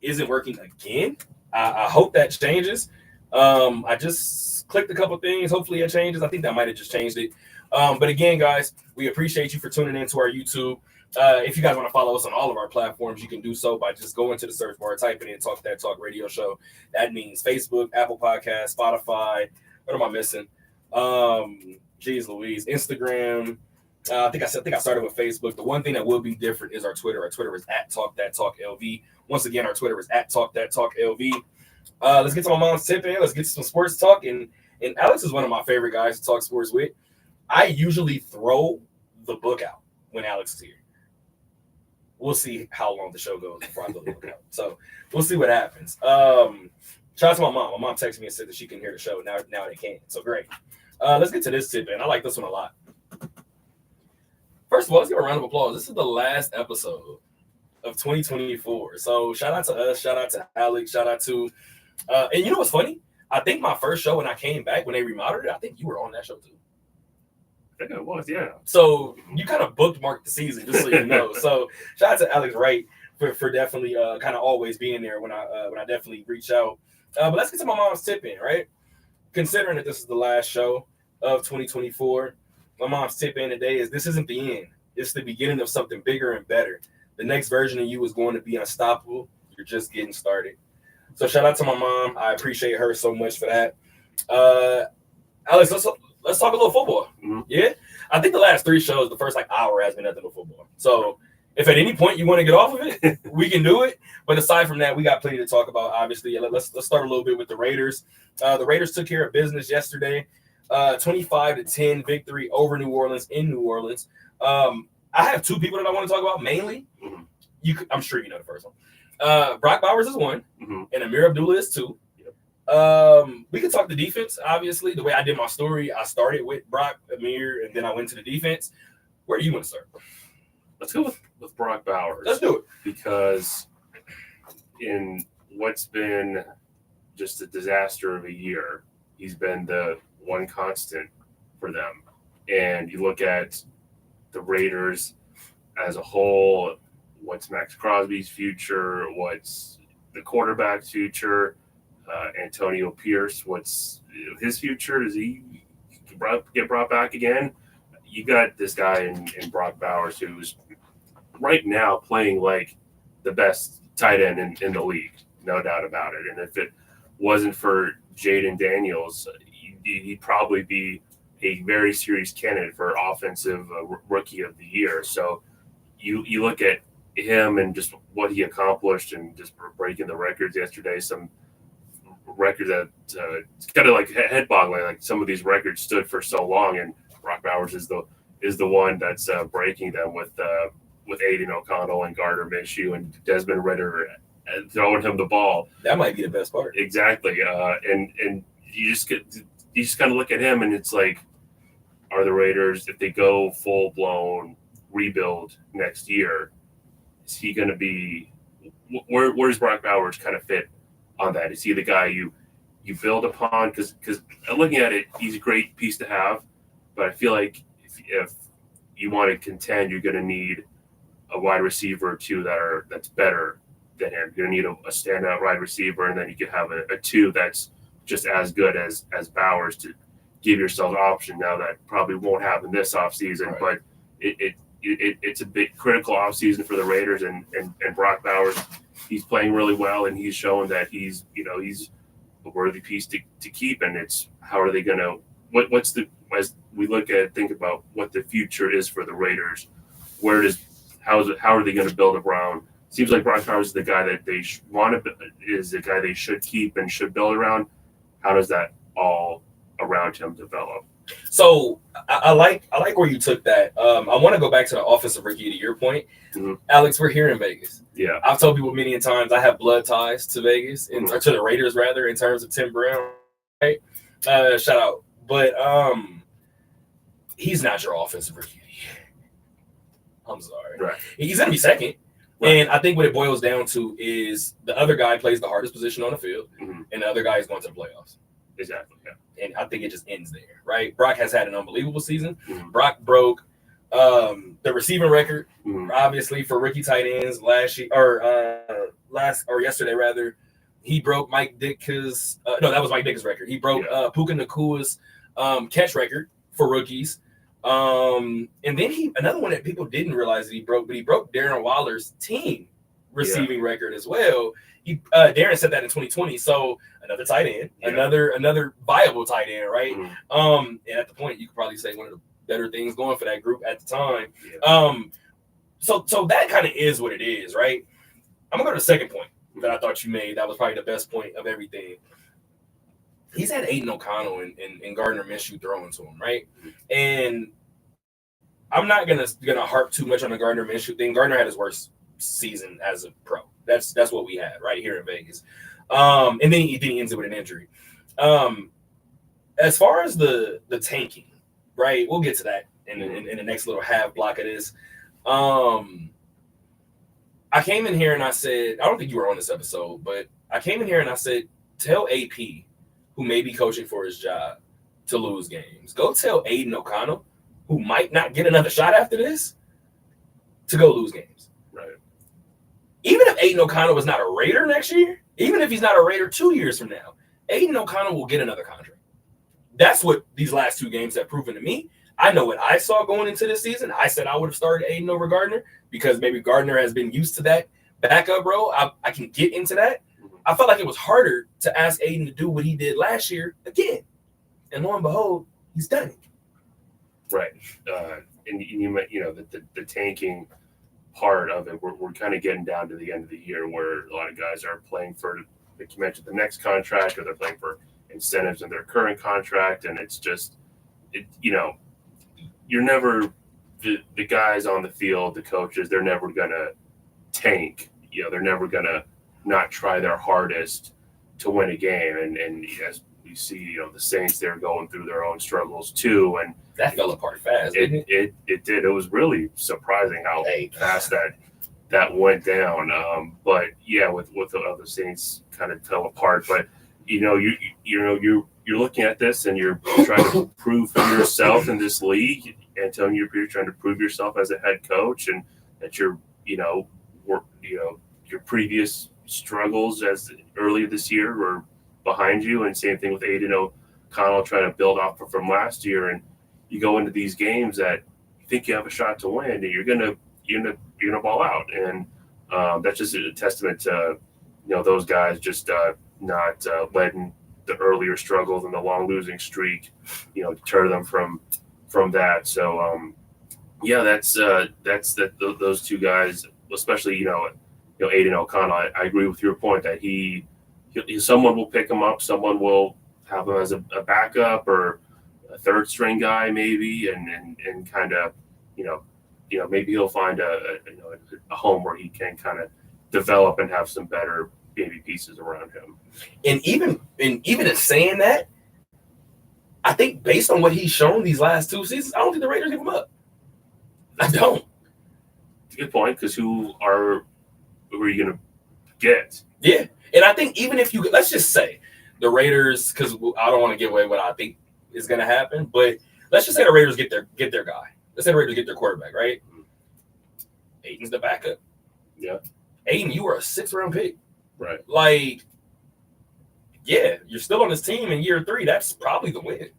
isn't working again. I hope that changes. I just clicked a couple things. Hopefully it changes. I think that might have just changed it. But again, guys, we appreciate you for tuning into our YouTube. If you guys want to follow us on all of our platforms, you can do so by just going to the search bar, typing in Talk That Talk Radio Show. That means Facebook, Apple Podcasts, Spotify. What am I missing? Geez Louise, Instagram. I think I started with Facebook. The one thing that will be different is our Twitter. Our Twitter is at Talk That Talk LV. Once again, our Twitter is at Talk That Talk LV. Let's get to my mom's tip in. Let's get to some sports talk. And Alex is one of my favorite guys to talk sports with. I usually throw the book out when Alex is here. We'll see how long the show goes before I throw the book out. So we'll see what happens. Shout out to my mom. My mom texted me and said that she can hear the show. Now they can. So great. Let's get to this tip in. I like this one a lot. First of all, let's give a round of applause. This is the last episode of 2024. So shout out to us. Shout out to Alex. Shout out to and you know what's funny? I think my first show when I came back, when they remodeled it, I think you were on that show too. I think it was, yeah. So you kind of bookmarked the season, just so you know. So shout out to Alex Wright for definitely kind of always being there when I definitely reach out. But let's get to my mom's tip in, right? Considering that this is the last show of 2024, my mom's tip in today is this isn't the end. It's the beginning of something bigger and better. The next version of you is going to be unstoppable. You're just getting started. So shout out to my mom. I appreciate her so much for that. Alex, let's talk a little football. Mm-hmm. Yeah? I think the last 3 shows, the first hour has been nothing but football. So if at any point you want to get off of it, we can do it. But aside from that, we got plenty to talk about, obviously. Let's start a little bit with the Raiders. The Raiders took care of business yesterday. 25-10 victory over New Orleans in New Orleans. I have 2 people that I want to talk about mainly. Mm-hmm. I'm sure you know the first one. Brock Bowers is 1, mm-hmm. and Amir Abdullah is 2. We could talk the defense, obviously. The way I did my story, I started with Brock, Amir, and then I went to the defense. Where do you want to start? Let's go with Brock Bowers. Let's do it. Because in what's been just a disaster of a year, he's been the one constant for them. And you look at the Raiders as a whole, what's Max Crosby's future, what's the quarterback's future, Antonio Pierce, what's his future? Does he get brought back again? You got this guy in Brock Bowers who's right now playing like the best tight end in the league, no doubt about it. And if it wasn't for Jaden Daniels, he'd probably be a very serious candidate for offensive rookie of the year. So you look at him and just what he accomplished and just breaking the records yesterday, some records that it's kind of like head boggling. Like some of these records stood for so long, and Brock Bowers is the one that's breaking them with Aiden O'Connell and Gardner Minshew and Desmond Ridder throwing him the ball. That might be the best part. Exactly. And you just kind of look at him and it's like, are the Raiders, if they go full blown rebuild next year, is he going to be where's Brock Bowers kind of fit on that? Is he the guy you build upon? Because looking at it, he's a great piece to have, but I feel like if you want to contend, you're going to need a wide receiver or 2 that's better than him. You're going to need a standout wide receiver, and then you could have a 2 that's just as good as Bowers to give yourself an option. Now that probably won't happen this offseason, right. But it's a bit critical offseason for the Raiders, and Brock Bowers, he's playing really well, and he's showing that he's a worthy piece to keep. And it's how are they going to what's the as we think about what the future is for the Raiders, how are they going to build around? Seems like Brock Bowers is the guy that they is the guy they should keep and should build around. How does that all around him develop? So I like where you took that. I want to go back to the offensive rookie to your point. Mm-hmm. Alex, we're here in Vegas. Yeah. I've told people many times I have blood ties to Vegas, or to the Raiders rather, in terms of Tim Brown. Right? Shout out. But he's not your offensive rookie. I'm sorry. Right. He's going to be second. Right. And I think what it boils down to is the other guy plays the hardest position on the field, mm-hmm. and the other guy is going to the playoffs. Exactly. Yeah. And I think it just ends there, right? Brock has had an unbelievable season. Mm-hmm. Brock broke The receiving record, Mhm. obviously for rookie tight ends last year or yesterday rather, he broke Mike Ditka's. No, that was Mike Ditka's record. He broke Puka Nakua's catch record for rookies. And then another one that people didn't realize that he broke, but he broke Darren Waller's team receiving record as well. Darren said that in 2020. So another tight end, another viable tight end, right? Mhm. And at the point, you could probably say one of the better things going for that group at the time. So that kind of is what it is, right? I'm gonna go to the second point that I thought you made. That was probably the best point of everything. He's had Aiden O'Connell and Gardner Minshew throwing to him, right? And I'm not gonna harp too much on the Gardner Minshew thing. Gardner had his worst season as a pro. That's what we had right here in Vegas. And then he ends it with an injury. As far as the tanking, right? We'll get to that in the next little half block of this. I came in here and I said, I don't think you were on this episode, but I came in here and I said, tell AP, who may be coaching for his job, to lose games. Go tell Aiden O'Connell, who might not get another shot after this, to go lose games. Right. Even if Aiden O'Connell is not a Raider next year, even if he's not a Raider 2 years from now, Aiden O'Connell will get another contract. That's what these last two games have proven to me. I know what I saw going into this season. I said I would have started Aiden over Gardner because maybe Gardner has been used to that backup role. I can get into that. I felt like it was harder to ask Aiden to do what he did last year again. And lo and behold, he's done it. Right. And you know, the tanking part of it, we're kind of getting down to the end of the year where a lot of guys are playing for, like you mentioned, the next contract, or they're playing for incentives in their current contract. And it's just, you know, you're never, the guys on the field, the coaches, they're never going to tank. You know, they're never going to not try their hardest to win a game. And as we see, you know, the Saints, they're going through their own struggles too. And that fell apart fast. It did. It was really surprising how fast that went down. But yeah, with the other Saints kind of fell apart. But you're looking at this and you're trying to prove yourself in this league. Antonio, you're trying to prove yourself as a head coach, and that your previous struggles as earlier this year were behind you, and same thing with Aiden O'Connell trying to build off from last year. And you go into these games that you think you have a shot to win, and you're gonna ball out, and that's just a testament to those guys just not letting the earlier struggles and the long losing streak deter them from that. So that's those two guys, especially Aiden O'Connell. I agree with your point that he someone will pick him up, someone will have him as a backup or a third string guy maybe, and kind of maybe he'll find a home where he can kind of develop and have some better baby pieces around him. And even in saying that, I think based on what he's shown these last two seasons, I don't think the Raiders give him up. I don't. It's a good point, because who are you going to get? Yeah, and I think even if let's just say the Raiders, because I don't want to give away what I think is going to happen, but let's just say the Raiders get their guy. Let's say the Raiders get their quarterback, right? Aiden's the backup. Yeah. Aiden, you were a 6th round pick. Right. Like, yeah, you're still on this team in year 3. That's probably the win.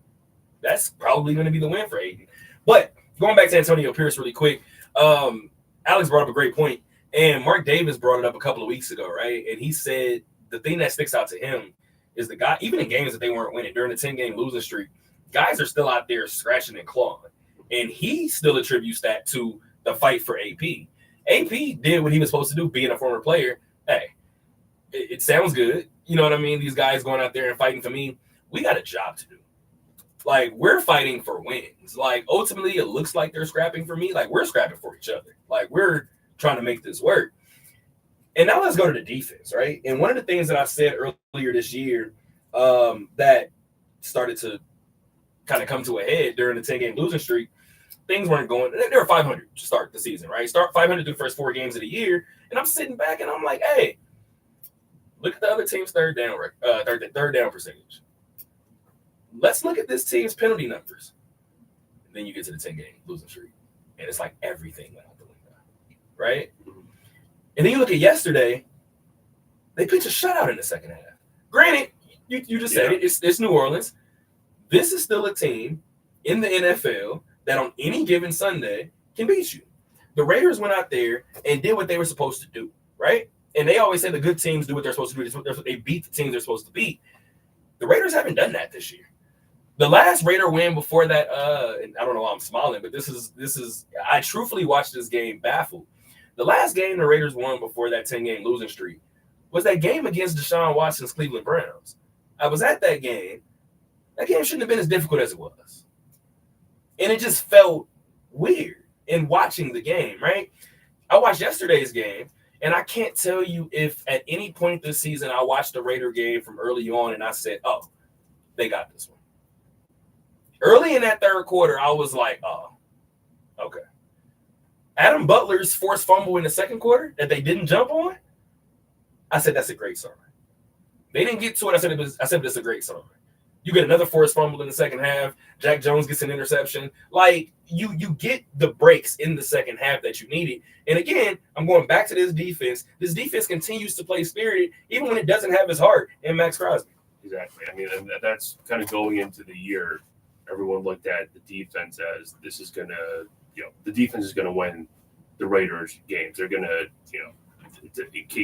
That's probably going to be the win for Aiden. But going back to Antonio Pierce really quick, Alex brought up a great point, and Mark Davis brought it up a couple of weeks ago, right? And he said the thing that sticks out to him is the guy, even in games that they weren't winning during the 10-game losing streak, guys are still out there scratching and clawing. And he still attributes that to the fight for AP. AP did what he was supposed to do, being a former player. Hey, it sounds good. You know what I mean? These guys going out there and fighting for me. We got a job to do. Like, we're fighting for wins. Like, ultimately, it looks like they're scrapping for me. Like, we're scrapping for each other. Like, we're trying to make this work. And now let's go to the defense, right? And one of the things that I said earlier this year that started to kind of come to a head during the 10-game losing streak, things weren't going. They were 500 to start the season, right? Start 500 through the first 4 games of the year. And I'm sitting back and I'm like, hey, look at the other team's third down percentage. Let's look at this team's penalty numbers. And then you get to the 10-game losing streak. and it's like everything went out the window, right? And then you look at yesterday, they pitched a shutout in the second half. Granted, you just said it, it's New Orleans. This is still a team in the NFL that on any given Sunday can beat you. The Raiders went out there and did what they were supposed to do, right? And they always say the good teams do what they're supposed to do. They beat the teams they're supposed to beat. The Raiders haven't done that this year. The last Raider win before that, and I don't know why I'm smiling, but this is I truthfully watched this game baffled. The last game the Raiders won before that 10-game losing streak was that game against Deshaun Watson's Cleveland Browns. I was at that game. That game shouldn't have been as difficult as it was. And it just felt weird in watching the game, right? I watched yesterday's game, and I can't tell you if at any point this season I watched the Raider game from early on and I said, oh, they got this one. Early in that third quarter, I was like, oh, okay. Adam Butler's forced fumble in the second quarter that they didn't jump on, I said that's a great sign. They didn't get to it. I said it's a great sign. You get another forced fumble in the second half. Jack Jones gets an interception. Like you get the breaks in the second half that you needed. And again, I'm going back to this defense. This defense continues to play spirited even when it doesn't have his heart in Max Crosby. Exactly. I mean, and that's kind of going into the year. Everyone looked at the defense as this is going to, the defense is going to win the Raiders games. They're going to,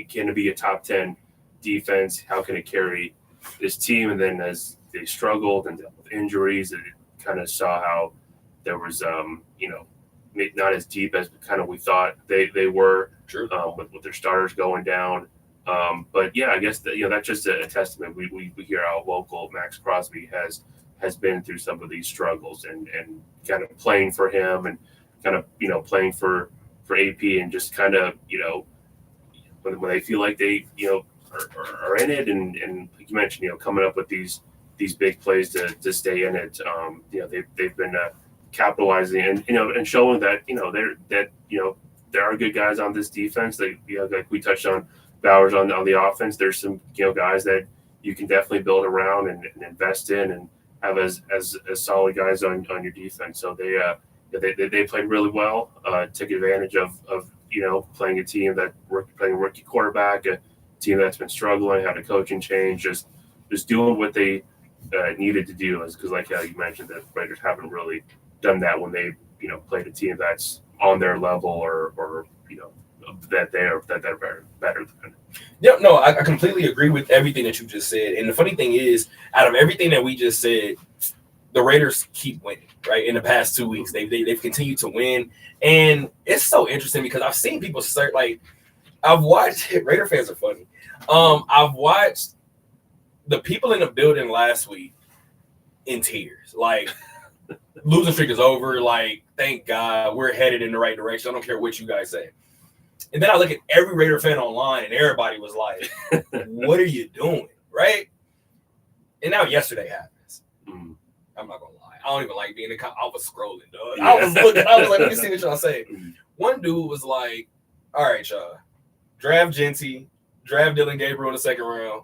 can it be a top 10 defense? How can it carry this team? And then as they struggled and dealt with injuries, it kind of saw how there was, not as deep as kind of we thought they were. True. With their starters going down. But yeah, I guess that that's just a testament. We hear how local Max Crosby has been through some of these struggles and kind of playing for him and kind of playing for AP and just kind of when they feel like they are in it and like you mentioned coming up with these big plays to stay in it. They've been capitalizing and showing that there are good guys on this defense. Like we touched on Bowers on the offense. There's some guys that you can definitely build around and invest in and have as solid guys on your defense. So they played really well. Took advantage of playing a team playing a rookie quarterback, a team that's been struggling, had a coaching change, just doing what they needed to do. Because like you mentioned, the Raiders haven't really done that when they played a team that's on their level or that they're better than. Yeah, no, I completely agree with everything that you just said. And the funny thing is, out of everything that we just said, the Raiders keep winning, right? In the past 2 weeks, they've continued to win. And it's so interesting because I've seen people start, like, I've watched, Raider fans are funny. I've watched the people in the building last week in tears. Like, losing streak is over. Like, thank God we're headed in the right direction. I don't care what you guys say. And then I look at every Raider fan online, and everybody was like, what are you doing, right? And now yesterday happens. I'm not going to lie. I don't even like being in I was scrolling, dog. Yeah. I was like, let me see what y'all say. One dude was like, all right, y'all, draft Genty, draft Dylan Gabriel in the second round.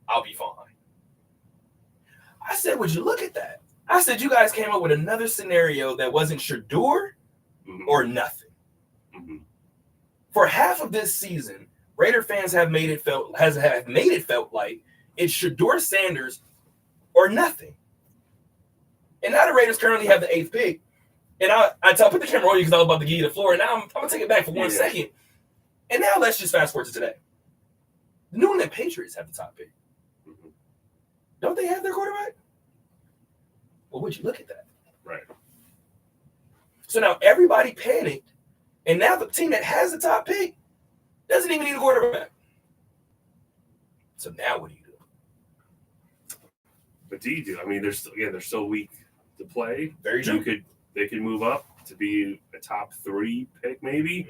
I'll be fine. I said, would you look at that? I said, you guys came up with another scenario that wasn't Shedeur or nothing. For half of this season, Raider fans have made it felt like it's Shedeur Sanders or nothing. And now the Raiders currently have the 8th pick. And I put the camera on you because I was about to give you the floor. And now I'm going to take it back for 1 second. And now let's just fast forward to today. The New England Patriots have the top pick. Don't they have their quarterback? Well, would you look at that? Right. So now everybody panicked. And now the team that has the top pick doesn't even need a quarterback. So now what do you do? What do you do? I mean, they're so weak to play. Very true. They could move up to be a top 3 pick, maybe.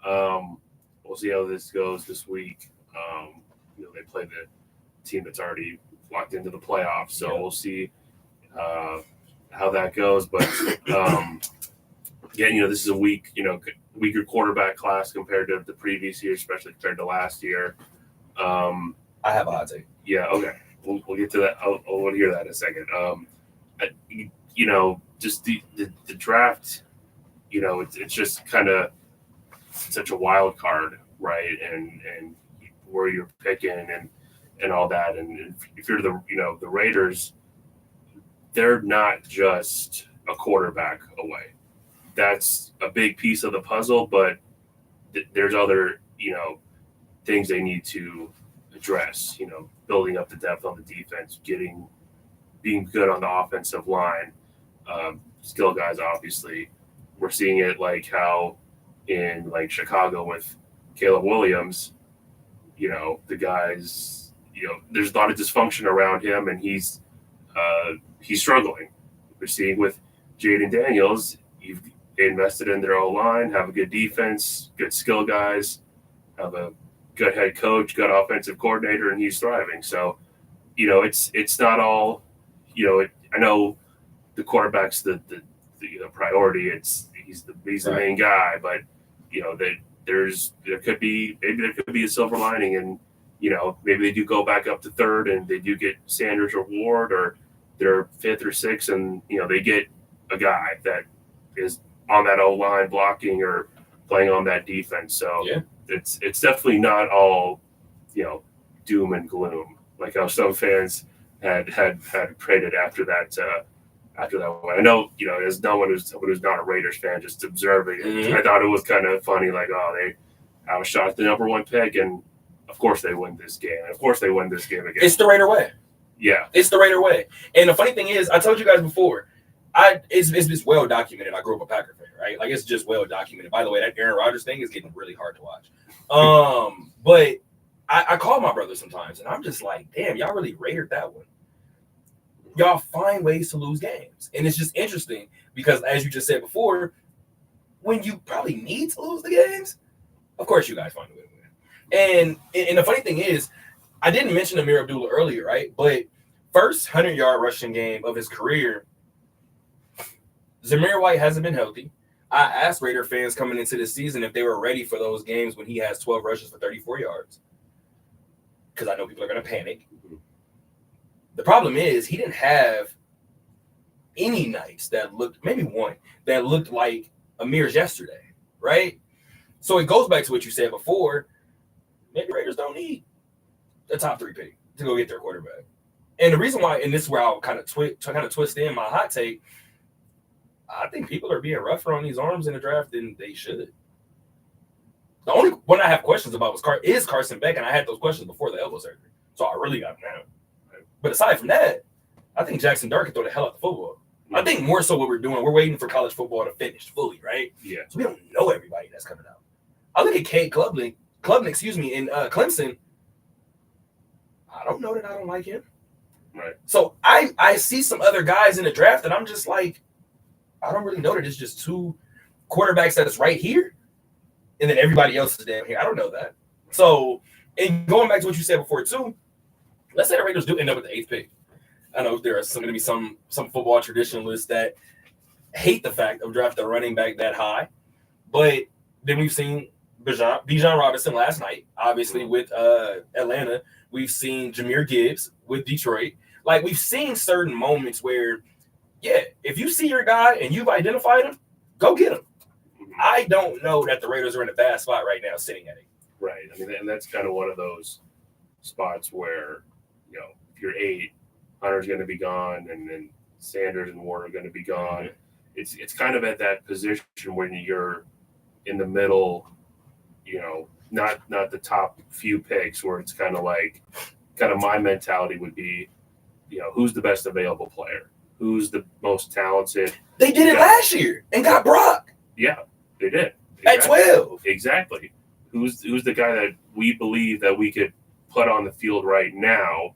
We'll see how this goes this week. They play the team that's already locked into the playoffs, so we'll see how that goes. But again, this is a weaker quarterback class compared to the previous year, especially compared to last year. I have a hot take. Yeah, okay. We'll get to that. I'll want to hear that in a second. Just the draft it's just kind of such a wild card, right? And where you're picking and all that. And if you're the Raiders, they're not just a quarterback away. That's a big piece of the puzzle, but there's other, things they need to address, building up the depth on the defense, being good on the offensive line, skill guys, obviously. We're seeing it like how in like Chicago with Caleb Williams, the guys, there's a lot of dysfunction around him, and he's struggling. We're seeing with Jaden Daniels, you've invested in their O-line, have a good defense, good skill guys, have a good head coach, good offensive coordinator, and he's thriving. So, it's not all, I know the quarterback's the priority. He's the main guy, but there could be a silver lining, and maybe they do go back up to third and they do get Sanders or Ward, or they're fifth or sixth, and they get a guy that is on that O line blocking or playing on that defense. So yeah. It's definitely not all doom and gloom like how some fans had traded after that. After that one, I know as someone who's not a Raiders fan, just observing it, I thought it was kind of funny. Like, they have a shot at the number one pick, and of course they win this game. And of course they win this game again. It's the Raider way. Yeah, it's the Raider way. And the funny thing is, I told you guys before, it's well documented. I grew up a Packer fan, right? Like, it's just well documented. By the way, that Aaron Rodgers thing is getting really hard to watch. But I call my brother sometimes, and I'm just like, damn, y'all really raided that one. Y'all find ways to lose games. And it's just interesting because, as you just said before, when you probably need to lose the games, of course you guys find a way to win. And the funny thing is, I didn't mention Amir Abdullah earlier, right? But first 100-yard rushing game of his career, Zamir White hasn't been healthy. I asked Raider fans coming into this season if they were ready for those games when he has 12 rushes for 34 yards. Because I know people are going to panic. The problem is he didn't have any nights that looked, maybe one, that looked like Amir's yesterday, right? So it goes back to what you said before. Maybe Raiders don't need a top 3 pick to go get their quarterback. And the reason why, and this is where I'll kind of twist in my hot take, I think people are being rougher on these arms in the draft than they should. The only one I have questions about is Carson Beck, and I had those questions before the elbow surgery. So I really got them now. But aside from that, I think Jackson Dart can throw the hell out the football. I think more so what we're doing, we're waiting for college football to finish fully, right? Yeah. So we don't know everybody that's coming out. I look at Cade Klubnik, in Clemson. I don't know that I don't like him. Right. So I see some other guys in the draft that I'm just like, I don't really know that it's just 2 quarterbacks that is right here, and then everybody else is down here. I don't know that. So, and going back to what you said before too, let's say the Raiders do end up with the 8th pick. I know there are going to be some football traditionalists that hate the fact of drafting a running back that high, but then we've seen Bijan Robinson last night, obviously with Atlanta. We've seen Jahmyr Gibbs with Detroit. Like, we've seen certain moments where, yeah, if you see your guy and you've identified him, go get him. I don't know that the Raiders are in a bad spot right now sitting at it. Right. I mean, and that's kind of one of those spots where, if you're 8, Hunter's going to be gone, and then Sanders and Ward are going to be gone. Mm-hmm. It's kind of at that position when you're in the middle, not the top few picks, where it's kind of my mentality would be, who's the best available player? Who's the most talented? They did it last year and got Brock. Yeah, they did. Exactly. At 12. Exactly. Who's the guy that we believe that we could put on the field right now,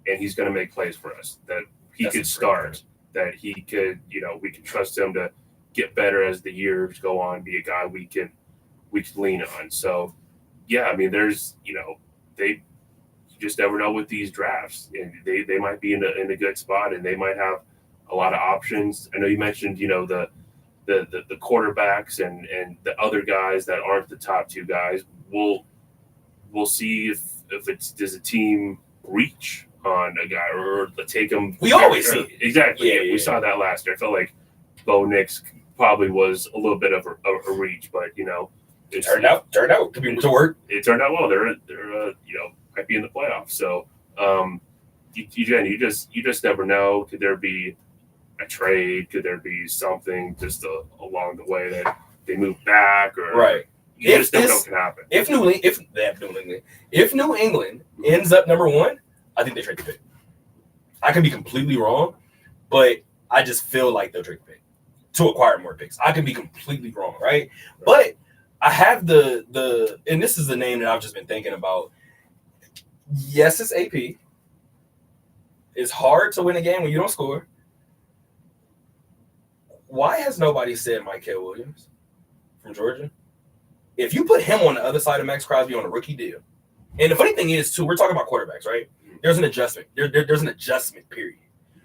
and he's going to make plays for us, that he could start, that he could, we can trust him to get better as the years go on, be a guy we could lean on. So, yeah, I mean, there's, you just never know with these drafts, and they might be in a good spot, and they might have a lot of options. I know you mentioned, the quarterbacks and the other guys that aren't the top 2 guys. We'll see if does a team reach on a guy or take him. We always see exactly. Yeah. We saw that last year. I felt like Bo Nix probably was a little bit of a reach, but it turned out to work. It turned out well. They're might be in the playoffs. So you just never know. Could there be a trade? Could there be something just along the way that they move back or right? You just never know what can happen. If New England ends up number one, I think they trade the pick. I could be completely wrong, but I just feel like they'll trade the pick to acquire more picks. I could be completely wrong, right? But I have the and this is the name that I've just been thinking about. Yes, it's AP. It's hard to win a game when you don't score. Why has nobody said Mykel Williams from Georgia? If you put him on the other side of Max Crosby on a rookie deal, and the funny thing is, too, we're talking about quarterbacks, right? There's an adjustment. There's an adjustment period.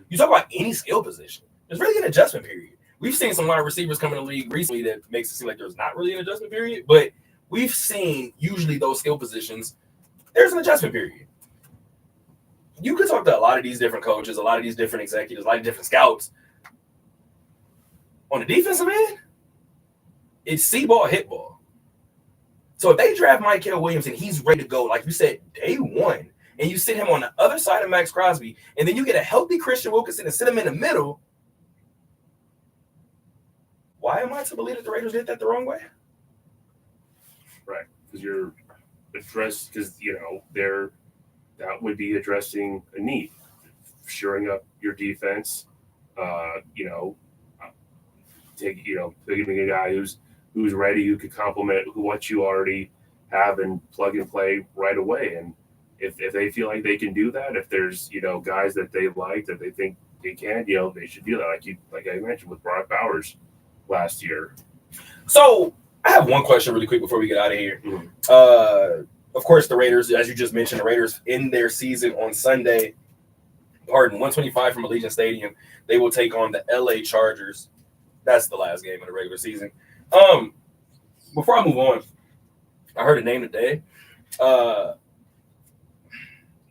You talk about any skill position, there's really an adjustment period. We've seen some wide receivers come in the league recently that makes it seem like there's not really an adjustment period, but we've seen usually those skill positions, there's an adjustment period. You could talk to a lot of these different coaches, a lot of these different executives, a lot of different scouts. On the defensive end, it's see ball, hit ball. So if they draft Mykel Williams and he's ready to go, like you said, day one, and you sit him on the other side of Max Crosby, and then you get a healthy Christian Wilkinson and sit him in the middle, why am I to believe that the Raiders did that the wrong way? Right, because you're addressed that would be addressing a need, shoring up your defense. Picking a guy who's ready, who could complement what you already have and plug and play right away. And if they feel like they can do that, if there's guys that they like that they think they can, they should do that. Like I mentioned with Brock Bowers last year. So I have one question really quick before we get out of here. Mm-hmm. Of course, the Raiders, as you just mentioned, the Raiders end their season on Sunday. 125 from Allegiant Stadium. They will take on the LA Chargers. That's the last game of the regular season. Before I move on, I heard a name today.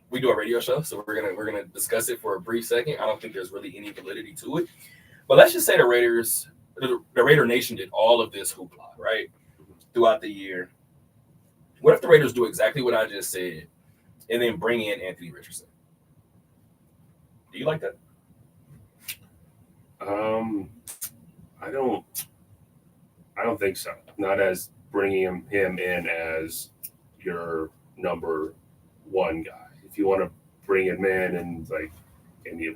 We do a radio show, so we're gonna discuss it for a brief second. I don't think there's really any validity to it, but let's just say the Raider Nation did all of this hoopla, right, throughout the year. What if the Raiders do exactly what I just said, and then bring in Anthony Richardson? Do you like that? I don't think so. Not as bringing him in as your number one guy. If you want to bring him in and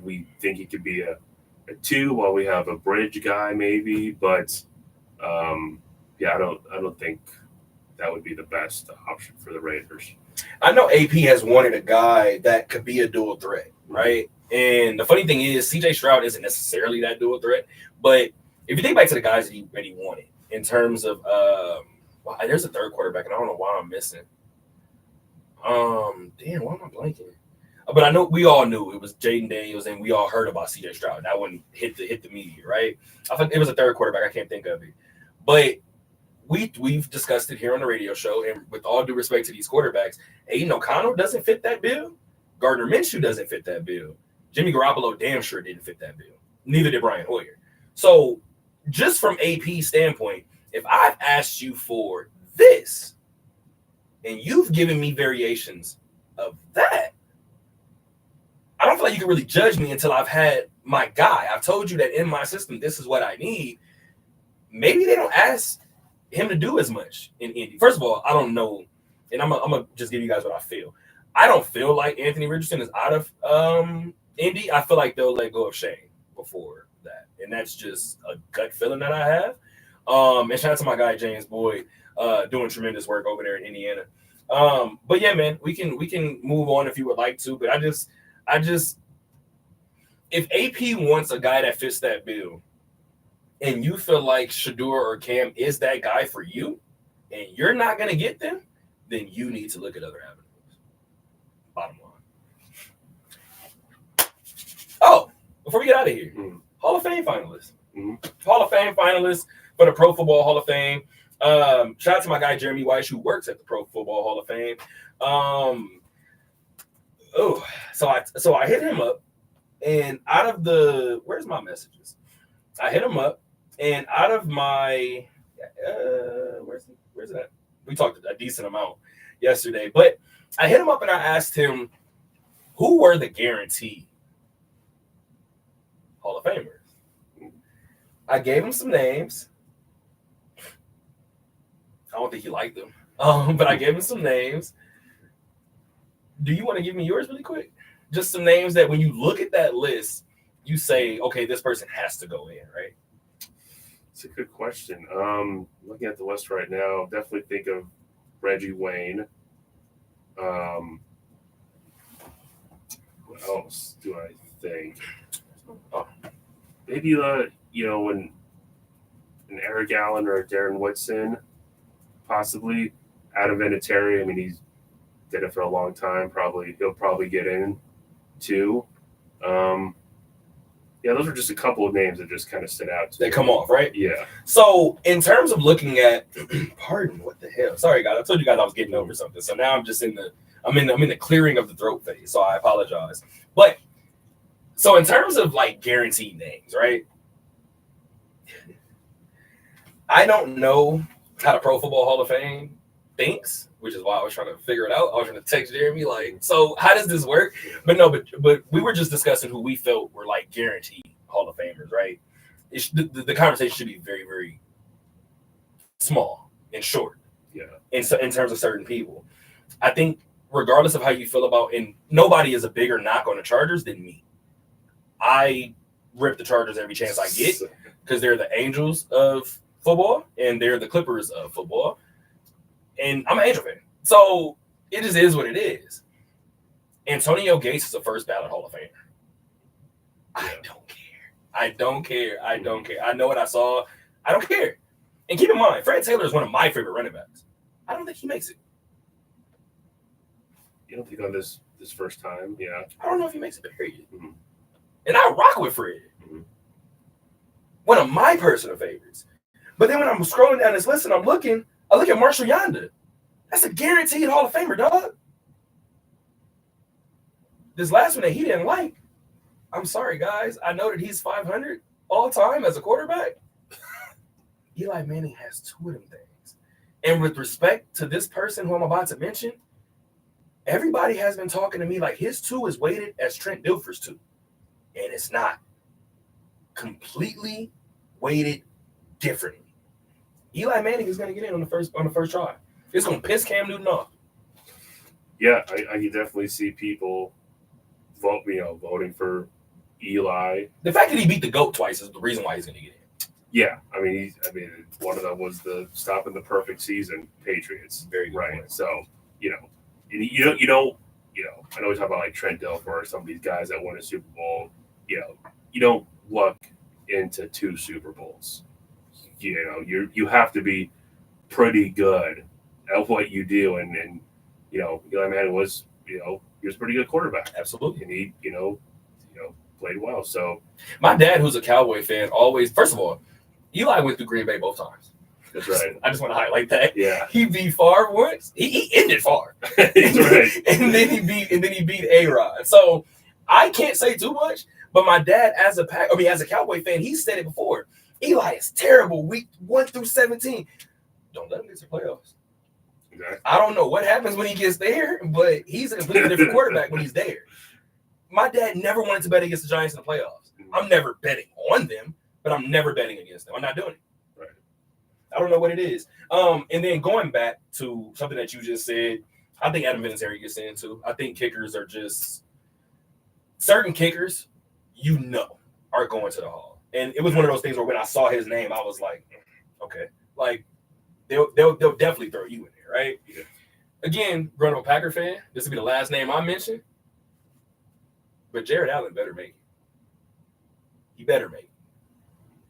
we think he could be a two while we have a bridge guy maybe, but I don't think that would be the best option for the Raiders. I know AP has wanted a guy that could be a dual threat, right? And the funny thing is, CJ Stroud isn't necessarily that dual threat, but if you think back to the guys that he wanted in terms of there's a third quarterback, and I don't know why I'm missing. Damn, why am I blanking? But I know we all knew it was Jaden Daniels, and we all heard about CJ Stroud. That one hit the media, right? I think it was a third quarterback. I can't think of it, but we've discussed it here on the radio show. And with all due respect to these quarterbacks, Aiden O'Connell doesn't fit that bill. Gardner Minshew doesn't fit that bill. Jimmy Garoppolo damn sure didn't fit that bill. Neither did Brian Hoyer. So just from AP standpoint, if I've asked you for this and you've given me variations of that, I don't feel like you can really judge me until I've had my guy. I've told you that in my system, this is what I need. Maybe they don't ask him to do as much in Indy. First of all, I don't know, and I'm gonna just give you guys what I feel. I don't feel like Anthony Richardson is out of Indy. I feel like they'll let go of Shane before that, and that's just a gut feeling that I have. And shout out to my guy James Boyd, doing tremendous work over there in Indiana. But yeah, man, we can move on if you would like to. But I just if AP wants a guy that fits that bill, and you feel like Shedeur or Cam is that guy for you, and you're not gonna get them, then you need to look at other avenues. Bottom line. Oh, before we get out of here, Hall of Fame finalists. Hall of Fame finalists for the Pro Football Hall of Fame. Shout out to my guy Jeremy Weiss, who works at the Pro Football Hall of Fame. So I hit him up, and out of the where's my messages? I hit him up, And out of my, where's it at? We talked a decent amount yesterday, but I hit him up and I asked him who were the guaranteed Hall of Famers. I gave him some names. I don't think he liked them, but I gave him some names. Do you want to give me yours really quick? Just some names that when you look at that list, you say, okay, this person has to go in, right? It's a good question. Looking at the list right now, definitely think of Reggie Wayne. What else do I think? Oh, maybe when an Eric Allen or a Darren Woodson, possibly. Adam Vinatieri. I mean, he's did it for a long time. He'll probably get in too. Yeah, those are just a couple of names that just kind of stood out. They come off, right? Yeah. So in terms of looking at, pardon, what the hell? Sorry, guys. I told you guys I was getting over something. So now I'm just in the clearing of the throat phase. So I apologize. But so in terms of like guaranteed names, right? I don't know how the Pro Football Hall of Fame thinks, which is why I was trying to figure it out. I was trying to text Jeremy, like, so how does this work? But no, but we were just discussing who we felt were like guaranteed Hall of Famers, right? The conversation should be very, very small and short. Yeah. In terms of certain people, I think regardless of how you feel about, and nobody is a bigger knock on the Chargers than me. I rip the Chargers every chance I get because they're the Angels of football and they're the Clippers of football. And I'm an Angel fan. So it just is what it is. Antonio Gates is a first ballot Hall of Famer. I don't care. I know what I saw. I don't care. And keep in mind, Fred Taylor is one of my favorite running backs. I don't think he makes it. You don't think on this first time? Yeah. I don't know if he makes it, period. Mm-hmm. And I rock with Fred. Mm-hmm. One of my personal favorites. But then when I'm scrolling down this list and I look at Marshall Yonder. That's a guaranteed Hall of Famer, dog. This last one that he didn't like, I'm sorry, guys. I know that he's 500 all time as a quarterback. Eli Manning has two of them things. And with respect to this person who I'm about to mention, everybody has been talking to me like his two is weighted as Trent Dilfer's two. And it's not. Completely weighted differently. Eli Manning is going to get in on the first try. It's going to piss Cam Newton off. Yeah, I can definitely see people voting for Eli. The fact that he beat the GOAT twice is the reason why he's going to get in. Yeah, I mean, one of them was the stopping the perfect season Patriots. Very good right. point. So you know, I know we talk about like Trent Dilfer or some of these guys that won a Super Bowl. You don't look into 2 Super Bowls. You have to be pretty good at what you do, and Eli Manning was he was a pretty good quarterback. Absolutely. And he played well. So my dad, who's a Cowboy fan, always, first of all, Eli went through Green Bay both times. That's right. I just want to highlight that. Yeah. He beat Favre once. He ended Favre. That's right. and then he beat A-Rod. So I can't say too much, but my dad, as a Cowboy fan, he said it before. Eli is terrible week 1 through 17. Don't let him get to the playoffs. Exactly. I don't know what happens when he gets there, but he's a completely different quarterback when he's there. My dad never wanted to bet against the Giants in the playoffs. I'm never betting on them, but I'm never betting against them. I'm not doing it. Right. I don't know what it is. And then going back to something that you just said, I think Adam Vinatieri gets in too. I think kickers are just certain kickers, are going to the Hall. And it was one of those things where when I saw his name, I was like, okay, like they'll definitely throw you in there, right? Yeah. Again, growing up a Packer fan, this will be the last name I mention. But Jared Allen better make it. He better make it.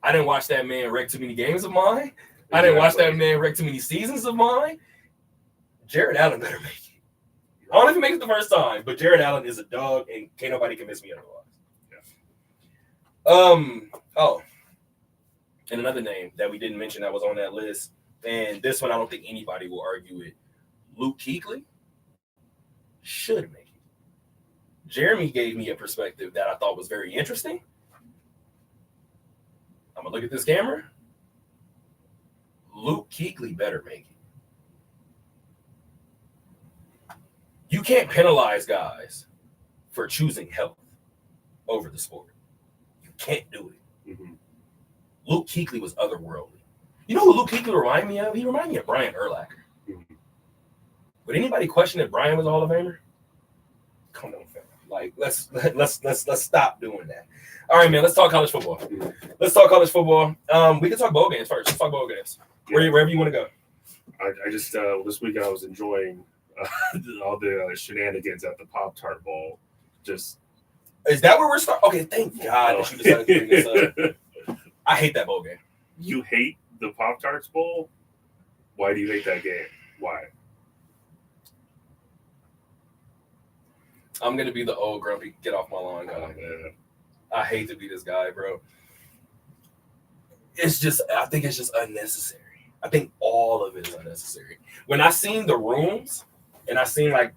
I didn't watch that man wreck too many games of mine. Exactly. I didn't watch that man wreck too many seasons of mine. Jared Allen better make it. I don't know if he makes it the first time, but Jared Allen is a dog, and can't nobody convince me otherwise. Yeah. And another name that we didn't mention that was on that list, and this one I don't think anybody will argue it. Luke Kuechly should make it. Jeremy gave me a perspective that I thought was very interesting. I'm going to look at this camera. Luke Kuechly better make it. You can't penalize guys for choosing health over the sport. You can't do it. Mm-hmm. Luke Kuechly was otherworldly. You know who Luke Kuechly reminded me of? He reminded me of Brian Urlacher. Mm-hmm. Would anybody question that Brian was a Hall of Famer? Come on, fam. Like, let's stop doing that. All right, man. Let's talk college football. Let's talk college football. We can talk bowl games first. Let's talk bowl games. Wherever you want to go. I just this week I was enjoying all the shenanigans at the Pop-Tart Bowl. Just is that where we're starting? Okay, thank God that you decided to bring this up. I hate that bowl game. You hate the Pop-Tarts Bowl? Why do you hate that game? Why? I'm gonna be the old grumpy get off my lawn guy. I hate to be this guy, bro. I think it's just unnecessary. I think all of it is unnecessary. When I seen the rooms and I seen like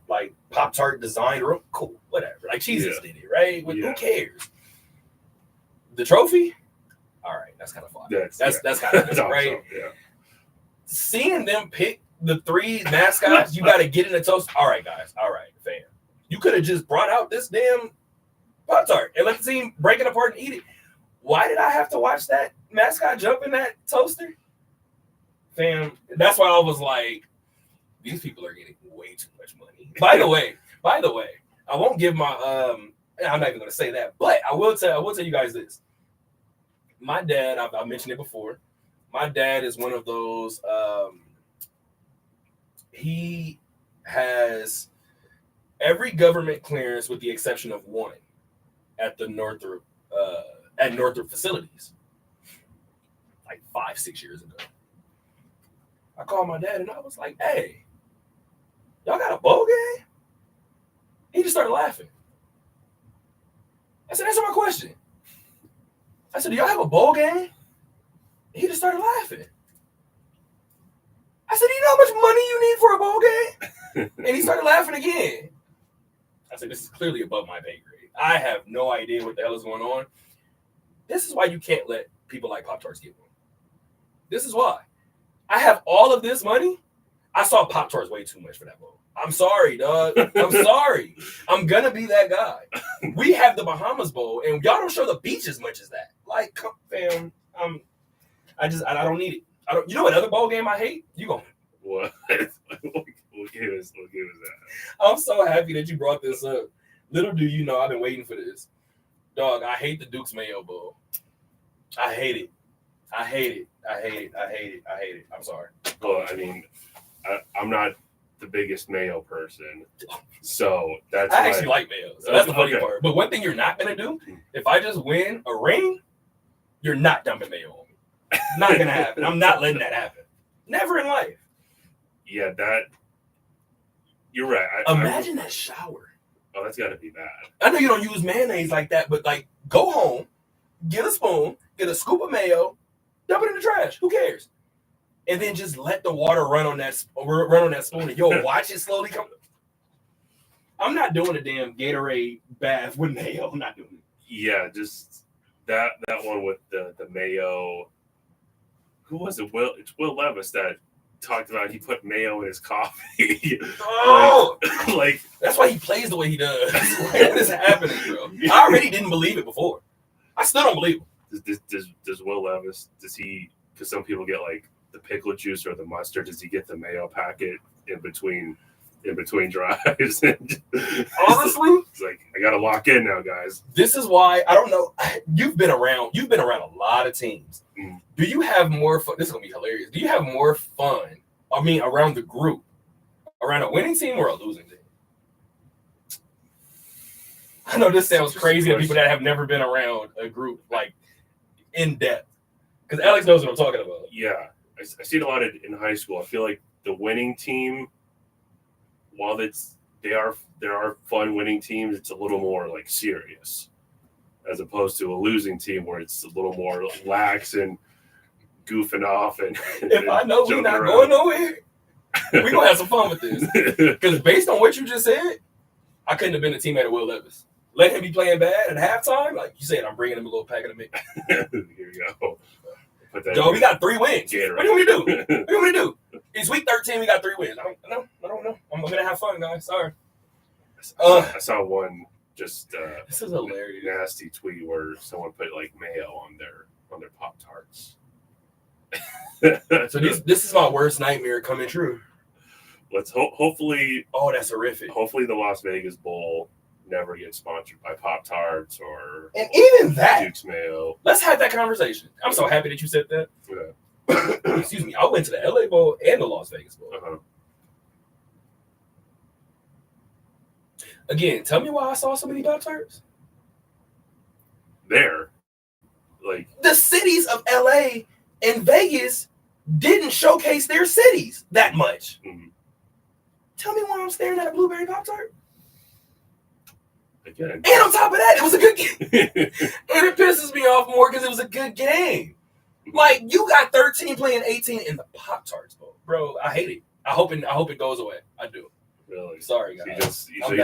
Pop-Tart designed room, cool, whatever. Like Jesus did it, right? Who cares? The trophy, all right, that's kind of fun. That's kind of right. Awesome. Yeah. Seeing them pick the 3 mascots, you got to get in the toast. All right, guys. All right, fam. You could have just brought out this damn Pop-Tart and let the team break it apart and eat it. Why did I have to watch that mascot jump in that toaster? Fam, that's why I was like, these people are getting way too much money. By the way, I won't give my I'm not even gonna say that, but I will tell you guys this. My dad, I've mentioned it before. My dad is one of those. He has every government clearance with the exception of one at the Northrop facilities, like 5-6 years ago. I called my dad and I was like, "Hey, y'all got a bowl game?" He just started laughing. I said, "Answer my question." I said, "Do y'all have a bowl game?" He just started laughing. I said, "Do you know how much money you need for a bowl game?" And he started laughing again. I said, "This is clearly above my pay grade. I have no idea what the hell is going on. This is why you can't let people like Pop-Tarts get one. This is why. I have all of this money. I saw Pop-Tarts way too much for that bowl. I'm sorry, dog. I'm sorry. I'm going to be that guy. We have the Bahamas Bowl, and y'all don't show the beach as much as that. Like, fam, I don't need it. You know what other bowl game I hate? You go. What? What game is that? I'm so happy that you brought this up. Little do you know, I've been waiting for this. Dog, I hate the Duke's Mayo Bowl. I hate it. I'm sorry. Well, I mean, I'm not the biggest mayo person, so that's I actually like mayo. So that's the funny part. But one thing you're not gonna do, if I just win a ring, you're not dumping mayo on me. Not gonna happen. I'm not letting that happen. Never in life. Yeah, you're right. Imagine that shower. Oh, that's got to be bad. I know you don't use mayonnaise like that, but like, go home, get a spoon, get a scoop of mayo, dump it in the trash. Who cares? And then just let the water run on that spoon, and you'll watch it slowly come. I'm not doing a damn Gatorade bath with mayo. I'm not doing it. Yeah, just that one with the mayo. Who was it? It's Will Levis that talked about he put mayo in his coffee. Oh, like that's why he plays the way he does. Like, what is happening, bro? I already didn't believe it before. I still don't believe him. Does Will Levis? Does he? Because some people get like the pickle juice or the mustard. Does he get the mayo packet in between drives? Honestly, it's like I gotta lock in now, guys. This is why I don't know. You've been around a lot of teams. Mm. Do you have more fun? This is gonna be hilarious. Do you have more fun? I mean, around the group, around a winning team or a losing team? I know this sounds crazy to people that have never been around a group like in depth, because Alex knows what I'm talking about. Yeah, I see it a lot in high school. I feel like the winning team, while there are fun winning teams, it's a little more like serious, as opposed to a losing team where it's a little more lax and goofing off. And if I know we're not going nowhere, we're gonna have some fun with this. Because based on what you just said, I couldn't have been a teammate of Will Levis. Let him be playing bad at halftime, like you said. I'm bringing him a little packet of mix. Here you go. put that. Joe, we got 3 wins. Gatorade. What do you want me to do? What do you want me to do? It's week 13. We got 3 wins. I don't know. I'm gonna have fun, guys. Sorry. I saw one just This is hilarious. nasty tweet where someone put like mayo on their Pop-Tarts. So this is my worst nightmare coming true. Let's hopefully. Oh, that's horrific. Hopefully, the Las Vegas Bowl never gets sponsored by Pop-Tarts or And even that, Duke's Mayo. let's have that conversation. I'm so happy that you said that. Yeah. Excuse me. I went to the LA Bowl and the Las Vegas Bowl. Uh-huh. Again, tell me why I saw so many Pop-Tarts. There, like The cities of LA and Vegas didn't showcase their cities that much. Mhm. Tell me why I'm staring at a blueberry Pop-Tart. again. And on top of that, it was a good game. And it pisses me off more because it was a good game. Like, you got 13 playing 18 in the Pop-Tarts Bowl. Bro, I hate it. I hope it goes away. I do. Really. Sorry, So guys. you're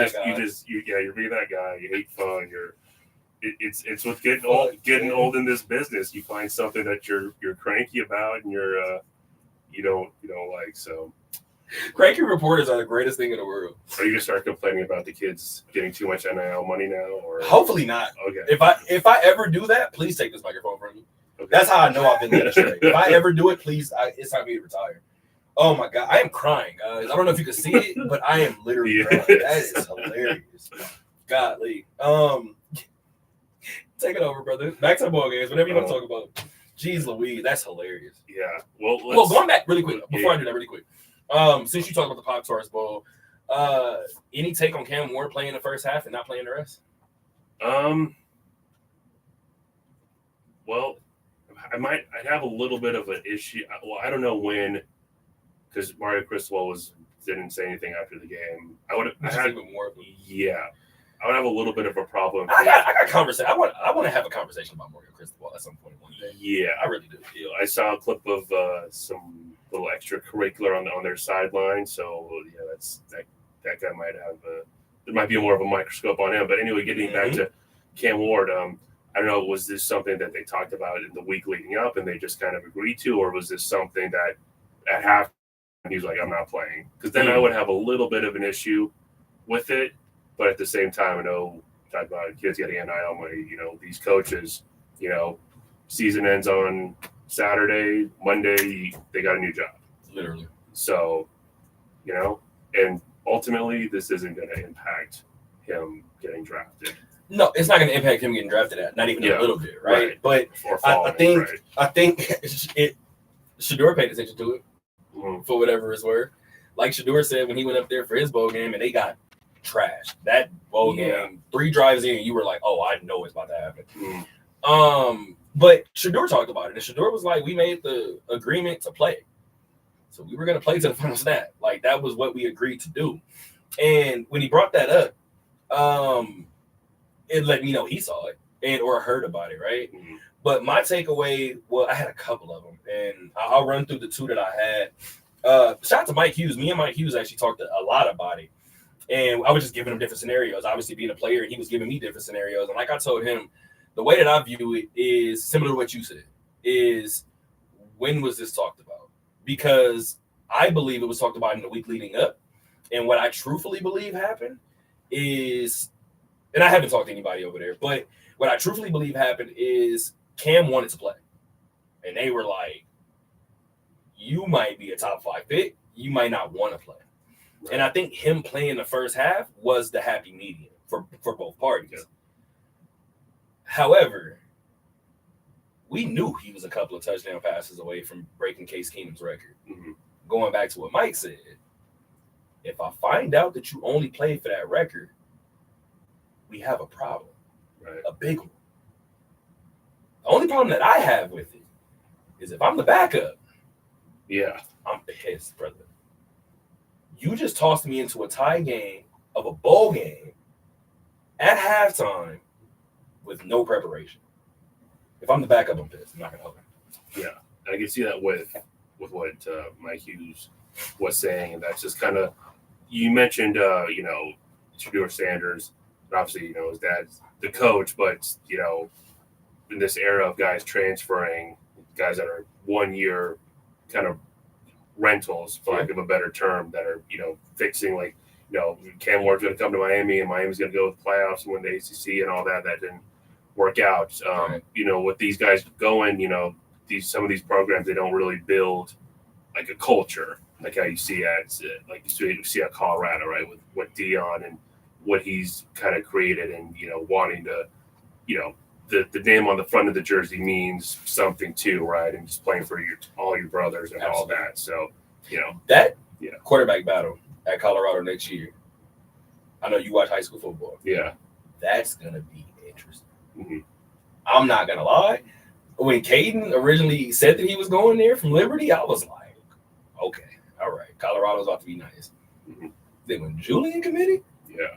being that guy. You hate fun. It's with getting old in this business. You find something that you're cranky about and you don't like. So Cranky reporters are the greatest thing in the world. are you gonna start complaining about the kids getting too much NIL money now? Or Hopefully not. okay, If I ever do that, please take this microphone from me. okay. That's how I know I've been led astray. If I ever do it, please, it's time for me to retire. Oh my God, I am crying, guys. I don't know if you can see it, but I am literally Yeah. crying. That is hilarious. Golly. Take it over, brother. Back to the ball games. Whatever you want to talk about. Jeez Louise, that's hilarious. Yeah. Well, Going back really quick before I do that really quick. Since you talked about the Pop-Tarts Bowl, any take on Cam Ward playing the first half and not playing the rest? Well, I'd have a little bit of an issue. Well, I don't know when, because Mario Cristobal didn't say anything after the game. I would Even more. yeah, I would have a little bit of a problem. I got conversation. I want to have a conversation about Mario Cristobal at some point one day. Yeah, I really do. I saw a clip of some little extracurricular on their sideline. So yeah, that guy might have there might be more of a microscope on him. But anyway, getting back to Cam Ward, I don't know, was this something that they talked about in the week leading up and they just kind of agreed to, or was this something that at half he was like, I'm not playing? Because then I would have a little bit of an issue with it. But at the same time, I know talk about kids getting NIL money. These coaches, season ends on Saturday, Monday they got a new job. Literally. So, and ultimately this isn't going to impact him getting drafted. No, it's not going to impact him getting drafted at, not even a little bit, right? But Or I falling, think Shador paid attention to it Mhm. for whatever it's worth. Like Shador said when he went up there for his bowl game and they got trashed. That bowl game, 3 drives in, you were like, oh, I know it's about to happen. Mhm. But Shador talked about it, and Shador was like, we made the agreement to play. So we were going to play to the final snap. Like, that was what we agreed to do. And when he brought that up, it let me know he saw it or heard about it, right? Mhm. But my takeaway, well, I had a couple of them, and I'll run through the 2 that I had. Shout out to Mike Hughes. Me and Mike Hughes actually talked a lot about it. And I was just giving him different scenarios, obviously being a player, and he was giving me different scenarios. And like I told him, the way that I view it is similar to what you said, is when was this talked about? Because I believe it was talked about in the week leading up. And what I truthfully believe happened is, and I haven't talked to anybody over there, but what I truthfully believe happened is Cam wanted to play. And they were like, you might be a top 5 pick. You might not want to play. Right. And I think him playing the first half was the happy medium for both parties. Yeah. However, we knew he was a couple of touchdown passes away from breaking Case Keenum's record. Mm-hmm. Going back to what Mike said, if I find out that you only played for that record, we have a problem, right? A big one. The only problem that I have with it is if I'm the backup, I'm pissed, brother. You just tossed me into a tie game of a bowl game at halftime with no preparation. If I'm the backup, I'm pissed. I'm not gonna help him. Yeah, I can see that with what Mike Hughes was saying, and that's just kind of, you mentioned Shedeur Sanders, obviously his dad's the coach, but in this era of guys transferring, guys that are 1 year kind of rentals, for lack of a better term, that are, fixing, like, Cam Ward's going to come to Miami and Miami's going to go with the playoffs and win the ACC and all that. That didn't work out. With these guys going, some of these programs, they don't really build like a culture, like how you see you see at Colorado, right? With what Dion and what he's kind of created, and wanting to, the name on the front of the jersey means something too, right? And just playing for all your brothers and all that. So, that quarterback battle at Colorado next year. I know you watch high school football. Yeah, that's gonna be interesting. Mm-hmm. I'm not gonna lie. When Caden originally said that he was going there from Liberty, I was like, okay, all right, Colorado's about to be nice. Mm-hmm. Then when Julian committed, yeah,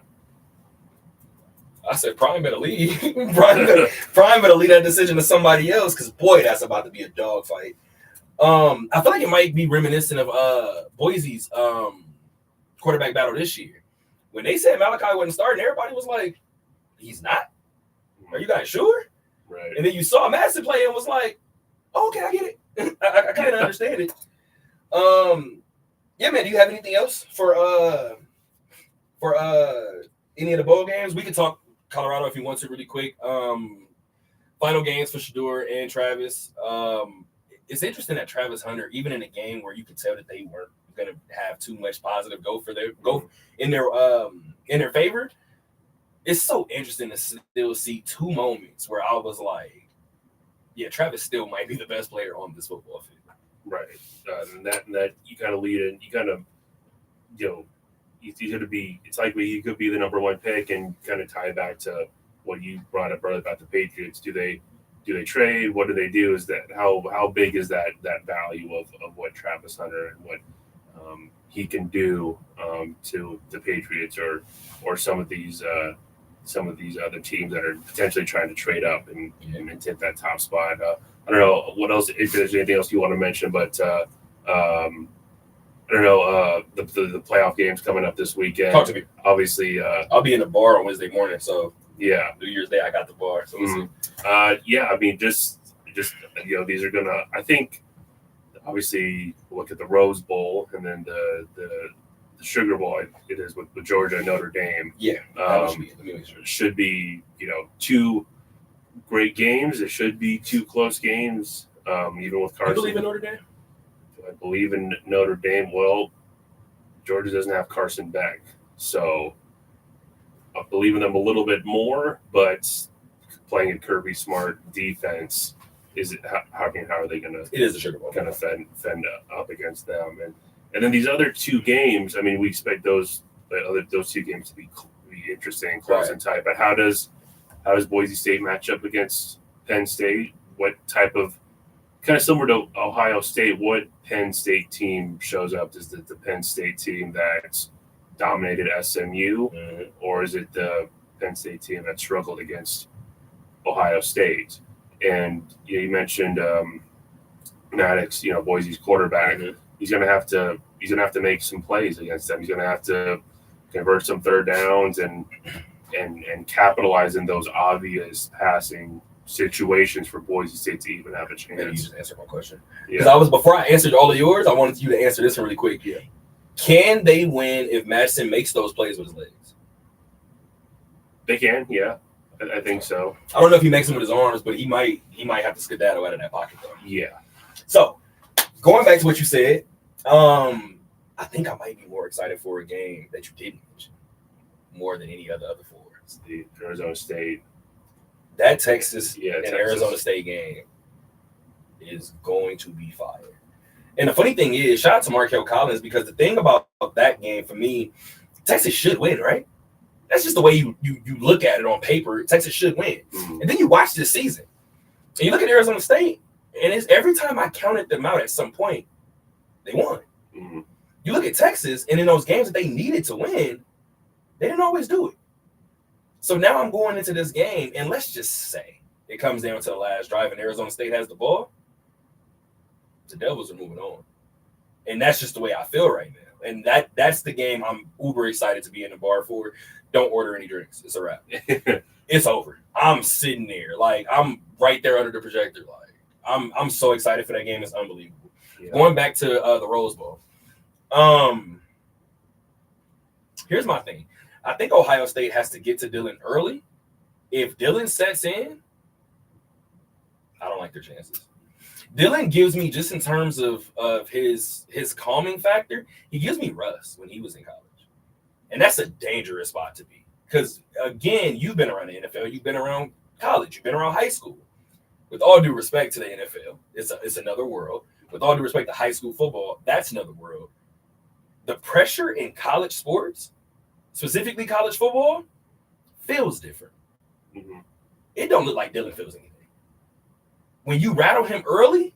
I said Prime better leave. Prime better leave that decision to somebody else, because boy, that's about to be a dogfight. I feel like it might be reminiscent of Boise's quarterback battle this year. When they said Malachi wasn't starting, everybody was like, he's not? Are you guys sure? Right. And then you saw Madison play and was like, oh, okay, I get it. I kind of understand it. Yeah, man, do you have anything else for any of the bowl games? We could talk Colorado if you want to really quick. Final games for Shedeur and Travis. It's interesting that Travis Hunter, even in a game where you could tell that they weren't going to have too much positive go in their favor, it's so interesting to still see two moments where I was like, yeah, Travis still might be the best player on this football field. Right. And that you kind of lead in, you kind of, he's going to be, it's likely he could be the number one pick, and kind of tie back to what you brought up earlier about the Patriots. Do they trade? What do they do? Is that how big is that value of what Travis Hunter and what he can do to the Patriots or some of these other teams that are potentially trying to trade up and hit that top spot? I don't know what else, if there's anything else you want to mention, but I don't know, the playoff games coming up this weekend. Talk to me. Obviously, I'll be in the bar on Wednesday morning, so yeah, New Year's Day I got the bar. So we'll see. Yeah, I mean, just these are gonna. I think obviously look at the Rose Bowl and then the Sugar Bowl. It is with Georgia and Notre Dame. Yeah, should be two great games. It should be two close games. Even with Carson. You believe in Notre Dame? I believe in Notre Dame. Well, Georgia doesn't have Carson Beck, so I believe in them a little bit more. But playing a Kirby Smart defense, how are they going to? It is the Sugar Bowl. Kind of fend up against them, and then these other two games. I mean, we expect those two games to be interesting, close and tight. But how does Boise State match up against Penn State? What type of, kind of similar to Ohio State, what Penn State team shows up? Is it the Penn State team that's dominated SMU, or is it the Penn State team that struggled against Ohio State? And you mentioned Maddox, Boise's quarterback. He's gonna have to make some plays against them. He's gonna have to convert some third downs and capitalize in those obvious passing situations for Boise State to even have a chance. Maybe you just answered my question. Because before I answered all of yours, I wanted you to answer this one really quick. Yeah. Can they win if Madison makes those plays with his legs? They can, yeah. I think so. I don't know if he makes them with his arms, but he might have to skedaddle out of that pocket though. Yeah. So going back to what you said, I think I might be more excited for a game that you didn't mention more than any other four. It's the Arizona State. That Texas and Texas. Arizona State game is going to be fire. And the funny thing is, shout out to Markel Collins, because the thing about that game for me, Texas should win, right? That's just the way you look at it on paper. Texas should win. And then you watch this season, and you look at Arizona State, and it's every time I counted them out at some point, they won. You look at Texas, and in those games that they needed to win, they didn't always do it. So now I'm going into this game, and let's just say it comes down to the last drive, and Arizona State has the ball. The Devils are moving on. And that's just the way I feel right now. And that's the game I'm uber excited to be in the bar for. Don't order any drinks. It's a wrap. It's over. I'm sitting there. Like, I'm right there under the projector. Like, I'm so excited for that game. It's unbelievable. Yeah. Going back to the Rose Bowl. Here's my thing. I think Ohio State has to get to Dylan early. If Dylan sets in, I don't like their chances. Dylan gives me, just in terms of his calming factor, he gives me Russ when he was in college. And that's a dangerous spot to be. Because, again, you've been around the NFL. You've been around college. You've been around high school. With all due respect to the NFL, it's another world. With all due respect to high school football, that's another world. The pressure in college sports, specifically college football, feels different. Mm-hmm. It don't look like Dylan feels anything. When you rattle him early,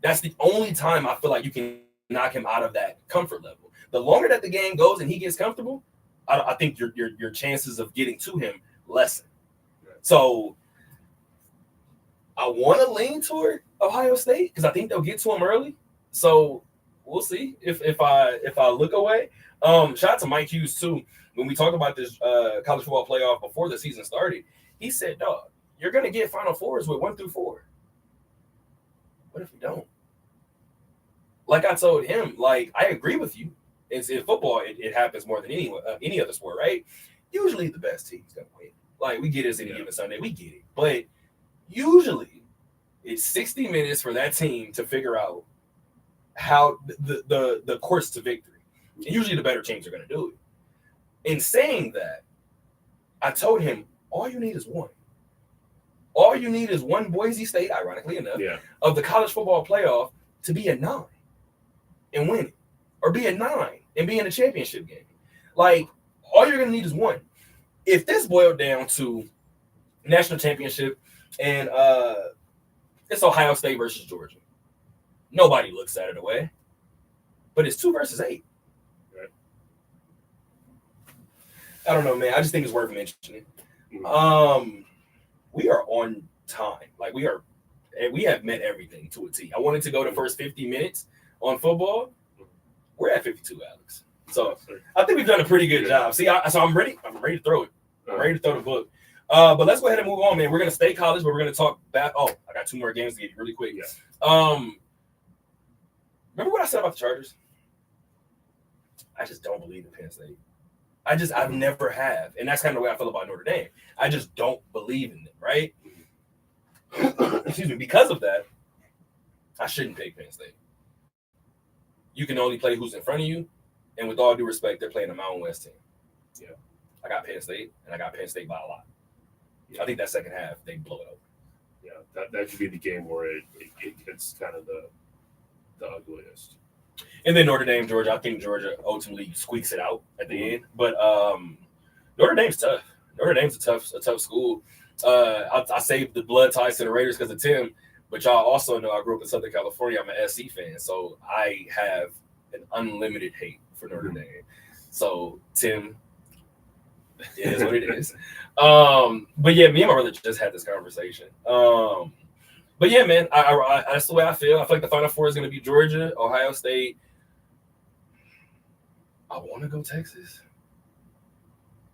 that's the only time I feel like you can knock him out of that comfort level. The longer that the game goes and he gets comfortable, I think your chances of getting to him lessen. So I want to lean toward Ohio State because I think they'll get to him early. So we'll see if I look away. Shout out to Mike Hughes too. When we talked about this college football playoff before the season started, he said, "Dog, you're gonna get Final Fours with 1 through 4. What if we don't?" Like I told him, like I agree with you. It's in football, it happens more than any other sport, right? Usually the best team's gonna win. Like we get this any given Sunday, we get it. But usually it's 60 minutes for that team to figure out how the course to victory. And usually the better teams are gonna do it. In saying that, I told him all you need is one. All you need is one Boise State, ironically enough, of the college football playoff to be a 9 and win it. Or be a 9 and be in a championship game. Like, all you're going to need is one. If this boiled down to national championship and it's Ohio State versus Georgia, nobody looks at it away. But it's 2 versus 8. Right. I don't know, man. I just think it's worth mentioning. Mm-hmm. We are on time. Like, we have met everything to a T. I wanted to go the first 50 minutes on football. We're at 52, Alex. So I think we've done a pretty good job. See, so I'm ready. I'm ready to throw it. I'm ready to throw the book. But let's go ahead and move on, man. We're gonna stay college, but we're gonna talk back. Oh, I got 2 more games to get you really quick. Yeah. Remember what I said about the Chargers? I just don't believe in Penn State. I've never have, and that's kind of the way I feel about Notre Dame. I just don't believe in them, right? Excuse me. Because of that, I shouldn't pick Penn State. You can only play who's in front of you, and with all due respect, they're playing a Mountain West team. Yeah, I got Penn State, and I got Penn State by a lot. Yeah. I think that second half they blow it up. Yeah, that should be the game where it gets kind of the ugliest. And then Notre Dame, Georgia. I think Georgia ultimately squeaks it out at the end, but Notre Dame's tough. Notre Dame's a tough school. I saved the blood ties to the Raiders because of Tim. But y'all also know I grew up in Southern California. I'm an SC fan, so I have an unlimited hate for Notre Dame. So, Tim, it is what it is. But yeah, me and my brother just had this conversation. But yeah, man, I that's the way I feel. I feel like the Final Four is going to be Georgia, Ohio State. I want to go Texas.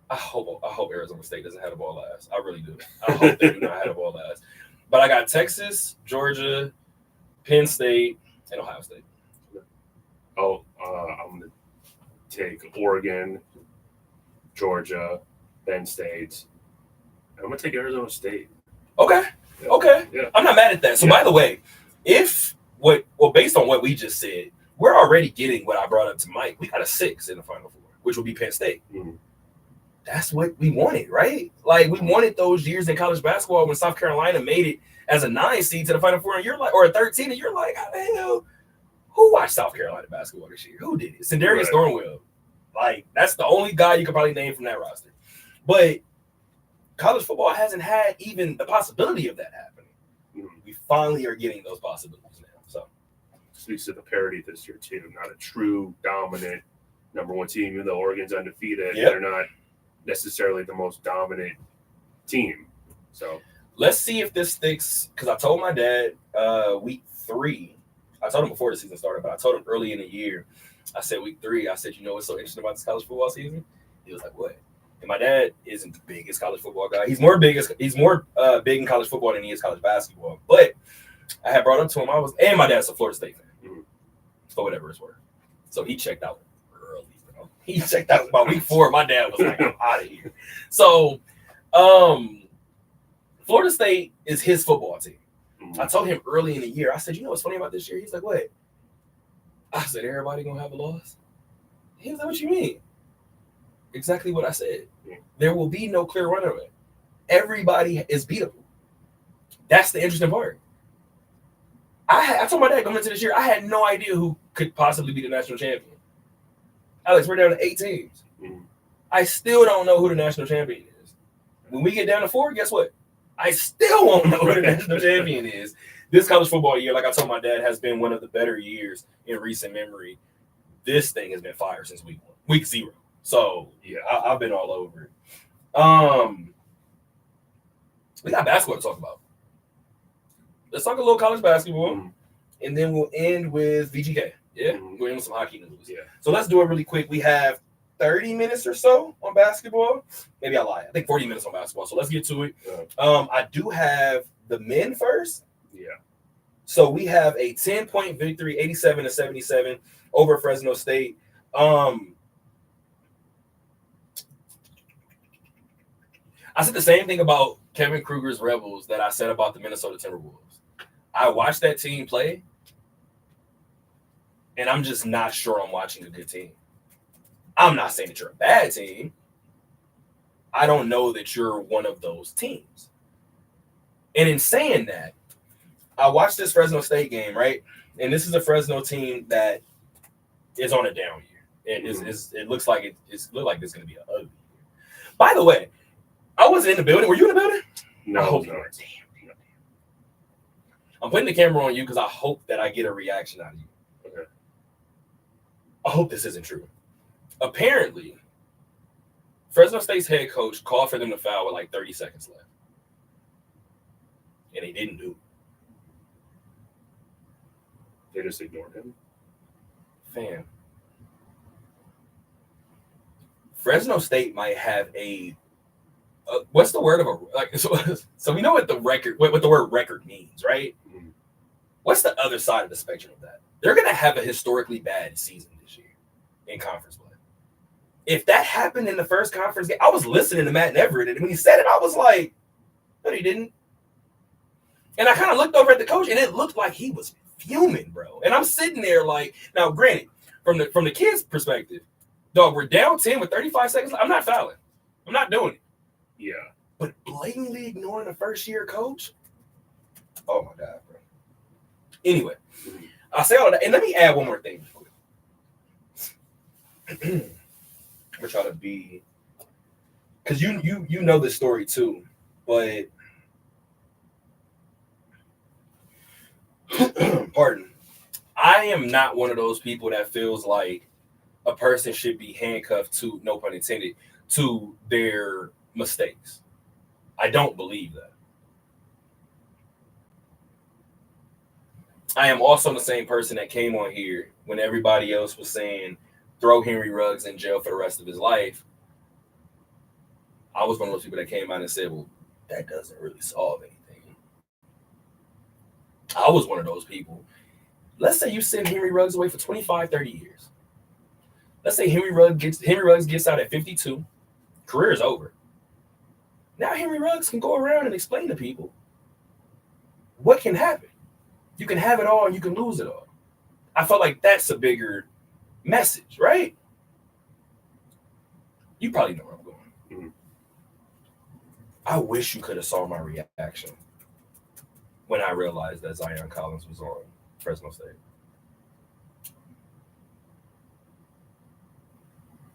I hope Arizona State doesn't have the ball last. I really do. I hope they do not have the ball last. But I got Texas, Georgia, Penn State, and Ohio State. Oh, I'm going to take Oregon, Georgia, Penn State. I'm going to take Arizona State. Okay. Yeah. Okay. Yeah. I'm not mad at that. So, by the way, based on what we just said, we're already getting what I brought up to Mike. We got a 6 in the Final Four, which will be Penn State. Mm-hmm. That's what we wanted, right? Like, we wanted those years in college basketball when South Carolina made it as a 9 seed to the Final Four, and you're like, or a 13, and you're like, how the hell? Who watched South Carolina basketball this year? Who did it? Sindarius Thornwell. Like, that's the only guy you could probably name from that roster. But college football hasn't had even the possibility of that happening. Mm-hmm. We finally are getting those possibilities now. So speaks to the parity this year too. Not a true dominant number 1 team, even though Oregon's undefeated. Yep. They're not necessarily the most dominant team. So let's see if this sticks. Because I told my dad week 3. I told him before the season started, but I told him early in the year. I said week 3. I said, you know what's so interesting about this college football season? He was like, what? And my dad isn't the biggest college football guy. He's more big in college football than he is college basketball. But I had brought up to him. And my dad's a Florida State fan, Mhm. for whatever it's worth. So he checked out early, bro. He checked out about week 4. My dad was like, I'm out of here. So, Florida State is his football team. Mhm. I told him early in the year, I said, you know what's funny about this year? He's like, what? I said, everybody gonna have a loss? He was like, what you mean? Exactly what I said. Yeah. There will be no clear runaway. Everybody is beatable. That's the interesting part. I told my dad going into this year, I had no idea who could possibly be the national champion. Alex, we're down to 8 teams. Mhm. I still don't know who the national champion is. When we get down to 4, guess what? I still won't know who the national champion is. This college football year, like I told my dad, has been one of the better years in recent memory. This thing has been fire since week 0. So yeah, I've been all over it. We got basketball to talk about. Let's talk a little college basketball, and then we'll end with VGK. Yeah, we'll end with some hockey news. Yeah. So let's do it really quick. We have 30 minutes or so on basketball. Maybe I lie. I think 40 minutes on basketball. So let's get to it. I do have the men first. Yeah. So we have a 10-point victory, 87-77 over Fresno State. I said the same thing about Kevin Kruger's Rebels that I said about the Minnesota Timberwolves. I watched that team play, and I'm just not sure I'm watching a good team. I'm not saying that you're a bad team. I don't know that you're one of those teams. And in saying that, I watched this Fresno State game, right? And this is a Fresno team that is on a down year. And it looks like it's going to be an ugly year. By the way, I wasn't in the building. Were you in the building? No. I hope you were. Damn. I'm putting the camera on you because I hope that I get a reaction out of you. Okay. I hope this isn't true. Apparently, Fresno State's head coach called for them to foul with like 30 seconds left. And they didn't do it. They just ignored him. Fam. Fresno State might have what's the word of so we know what the word record means, right? Mm-hmm. What's the other side of the spectrum of that? They're going to have a historically bad season this year in conference play. If that happened in the first conference game, I was listening to Matt Everett, and when he said it, I was like, no, he didn't. And I kind of looked over at the coach, and it looked like he was fuming, bro. And I'm sitting there like, now, granted, from the kids' perspective, dog, we're down 10 with 35 seconds. I'm not fouling. I'm not doing it. Yeah. But blatantly ignoring a first-year coach? Oh, my God, bro. Anyway, I'll say all of that. And let me add one more thing. I'm going to try to be – because you know this story too, but pardon. I am not one of those people that feels like a person should be handcuffed to, no pun intended, to their mistakes. I don't believe that. I am also the same person that came on here when everybody else was saying throw Henry Ruggs in jail for the rest of his life. I was one of those people that came out and said, well, that doesn't really solve anything. I was one of those people. Let's say you send Henry Ruggs away for 25, 30 years. Let's say Henry Ruggs gets out at 52. Career is over. Now Henry Ruggs can go around and explain to people what can happen. You can have it all and you can lose it all. I felt like that's a bigger message, right? You probably know where I'm going. Mm-hmm. I wish you could have saw my reaction when I realized that Zion Collins was on Fresno State.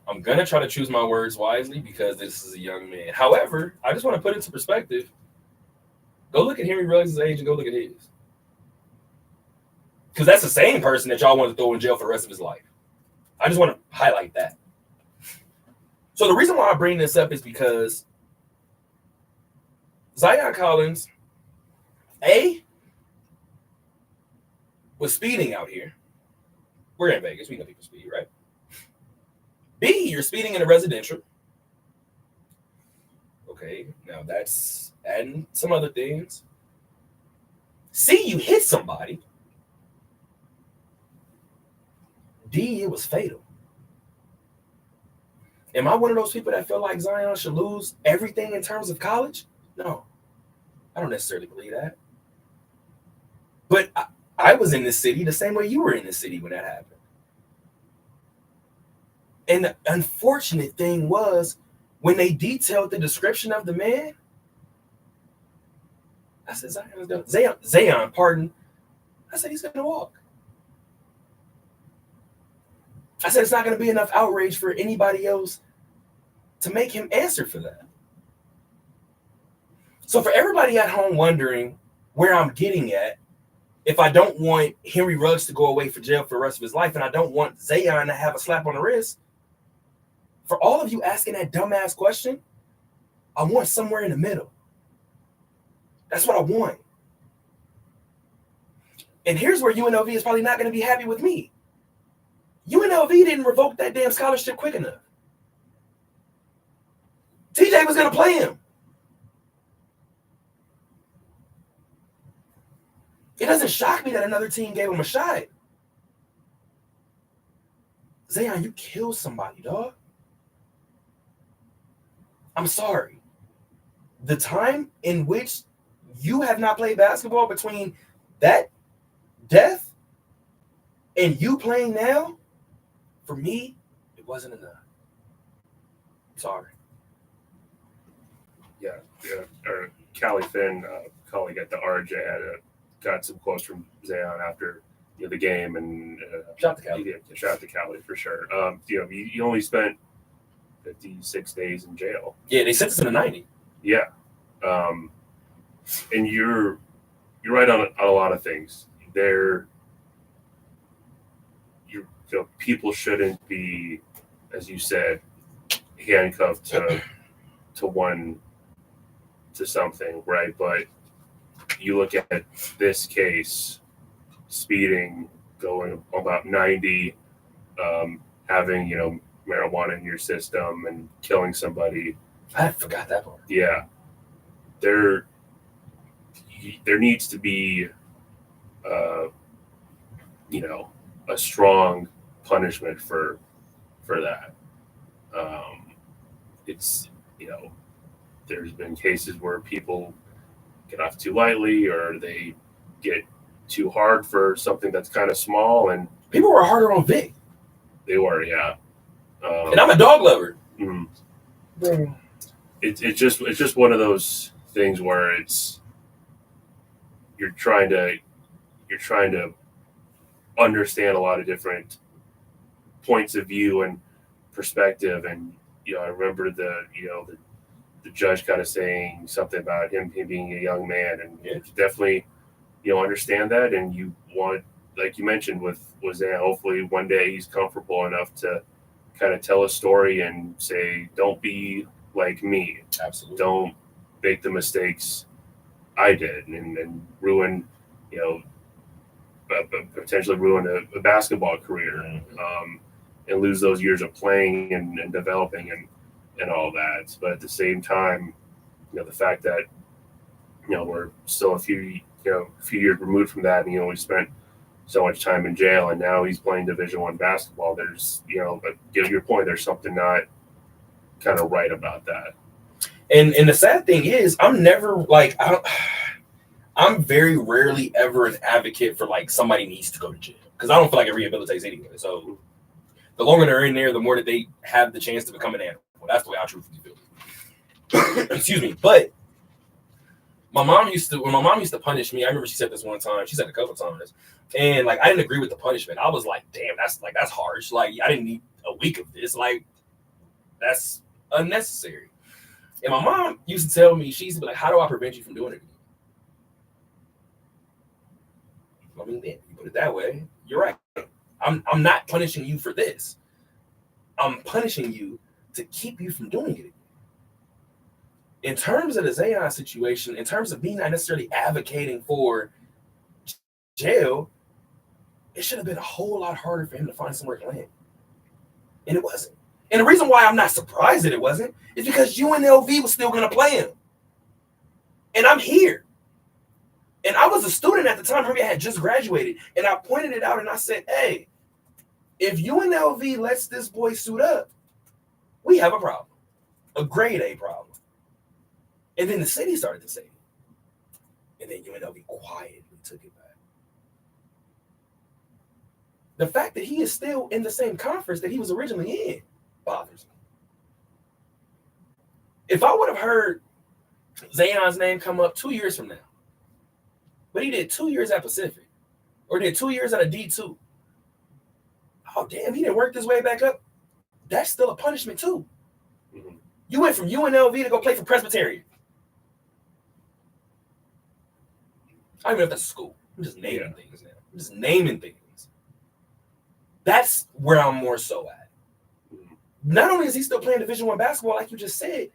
I'm going to try to choose my words wisely because this is a young man. However, I just want to put into perspective. Go look at Henry Ruggs' age and go look at his. Because that's the same person that y'all want to throw in jail for the rest of his life. I just want to highlight that. So the reason why I bring this up is because Zion Collins, A, was speeding out here. We're in Vegas. We know people speed, right? B, you're speeding in a residential. Okay, now that's adding some other things. C, you hit somebody. D, it was fatal. Am I one of those people that feel like Zion should lose everything in terms of college? No, I don't necessarily believe that. But I was in this city the same way you were in this city when that happened. And the unfortunate thing was, when they detailed the description of the man, I said, Zion, pardon. I said, he's going to walk. I said, it's not going to be enough outrage for anybody else to make him answer for that. So for everybody at home wondering where I'm getting at, if I don't want Henry Ruggs to go away for jail for the rest of his life, and I don't want Zion to have a slap on the wrist, for all of you asking that dumbass question, I want somewhere in the middle. That's what I want. And here's where UNLV is probably not going to be happy with me. UNLV didn't revoke that damn scholarship quick enough. TJ was going to play him. It doesn't shock me that another team gave him a shot. Zion, you killed somebody, dog. I'm sorry. The time in which you have not played basketball between that death and you playing now, for me, it wasn't enough. Sorry. Yeah. Or Callie Finn, colleague at the RJ, got some quotes from Zion after the game, and shout out to Callie. Shout out to Callie for sure. You only spent 56 days in jail. Yeah, they sentenced him to 90. Yeah, and you're right on a lot of things. People shouldn't be, as you said, handcuffed to something, right? But you look at this case, speeding, going about 90, having marijuana in your system and killing somebody. I forgot that part. Yeah, there needs to be a strong punishment for that. It's there's been cases where people get off too lightly, or they get too hard for something that's kind of small, and people were harder on Vic. They were, yeah. And I'm a dog lover. Mm-hmm. It's just one of those things where you're trying to understand a lot of different points of view and perspective, and I remember the judge kind of saying something about him being a young man, and definitely understand that, and you want, like you mentioned with Zan, hopefully one day he's comfortable enough to kind of tell a story and say, don't be like me. Absolutely. Don't make the mistakes I did and ruin, potentially ruin a basketball career, and lose those years of playing and developing and all that. But at the same time, the fact that, we're still a few years removed from that, and we spent so much time in jail, and now he's playing Division I basketball. There's, but get your point, there's something not kind of right about that. And the sad thing is, I'm very rarely ever an advocate for somebody needs to go to jail, because I don't feel like it rehabilitates anyway. So the longer they're in there, the more that they have the chance to become an animal. That's the way I truthfully feel. Excuse me. But when my mom used to punish me, I remember she said this one time. She said it a couple times, and I didn't agree with the punishment. I was like, damn, that's harsh. I didn't need a week of this. That's unnecessary. And my mom used to tell me, she used to be like, how do I prevent you from doing it again? I mean, you put it that way, you're right. I'm not punishing you for this. I'm punishing you to keep you from doing it again. In terms of the Zion situation, in terms of me not necessarily advocating for jail, it should have been a whole lot harder for him to find somewhere to land. And it wasn't. And the reason why I'm not surprised that it wasn't is because UNLV was still going to play him. And I'm here. And I was a student at the time. Remember, I had just graduated. And I pointed it out and I said, hey, if UNLV lets this boy suit up, we have a problem. A grade A problem. And then the city started to say it. And then UNLV quietly took it back. The fact that he is still in the same conference that he was originally in bothers me. If I would have heard Zion's name come up 2 years from now, but he did 2 years at Pacific, or did 2 years at a D2, oh, damn, he didn't work his way back up. That's still a punishment, too. Mhm. You went from UNLV to go play for Presbyterian. I don't even know if that's a school. I'm just naming things now. I'm just naming things. That's where I'm more so at. Mhm. Not only is he still playing Division I basketball, like you just said,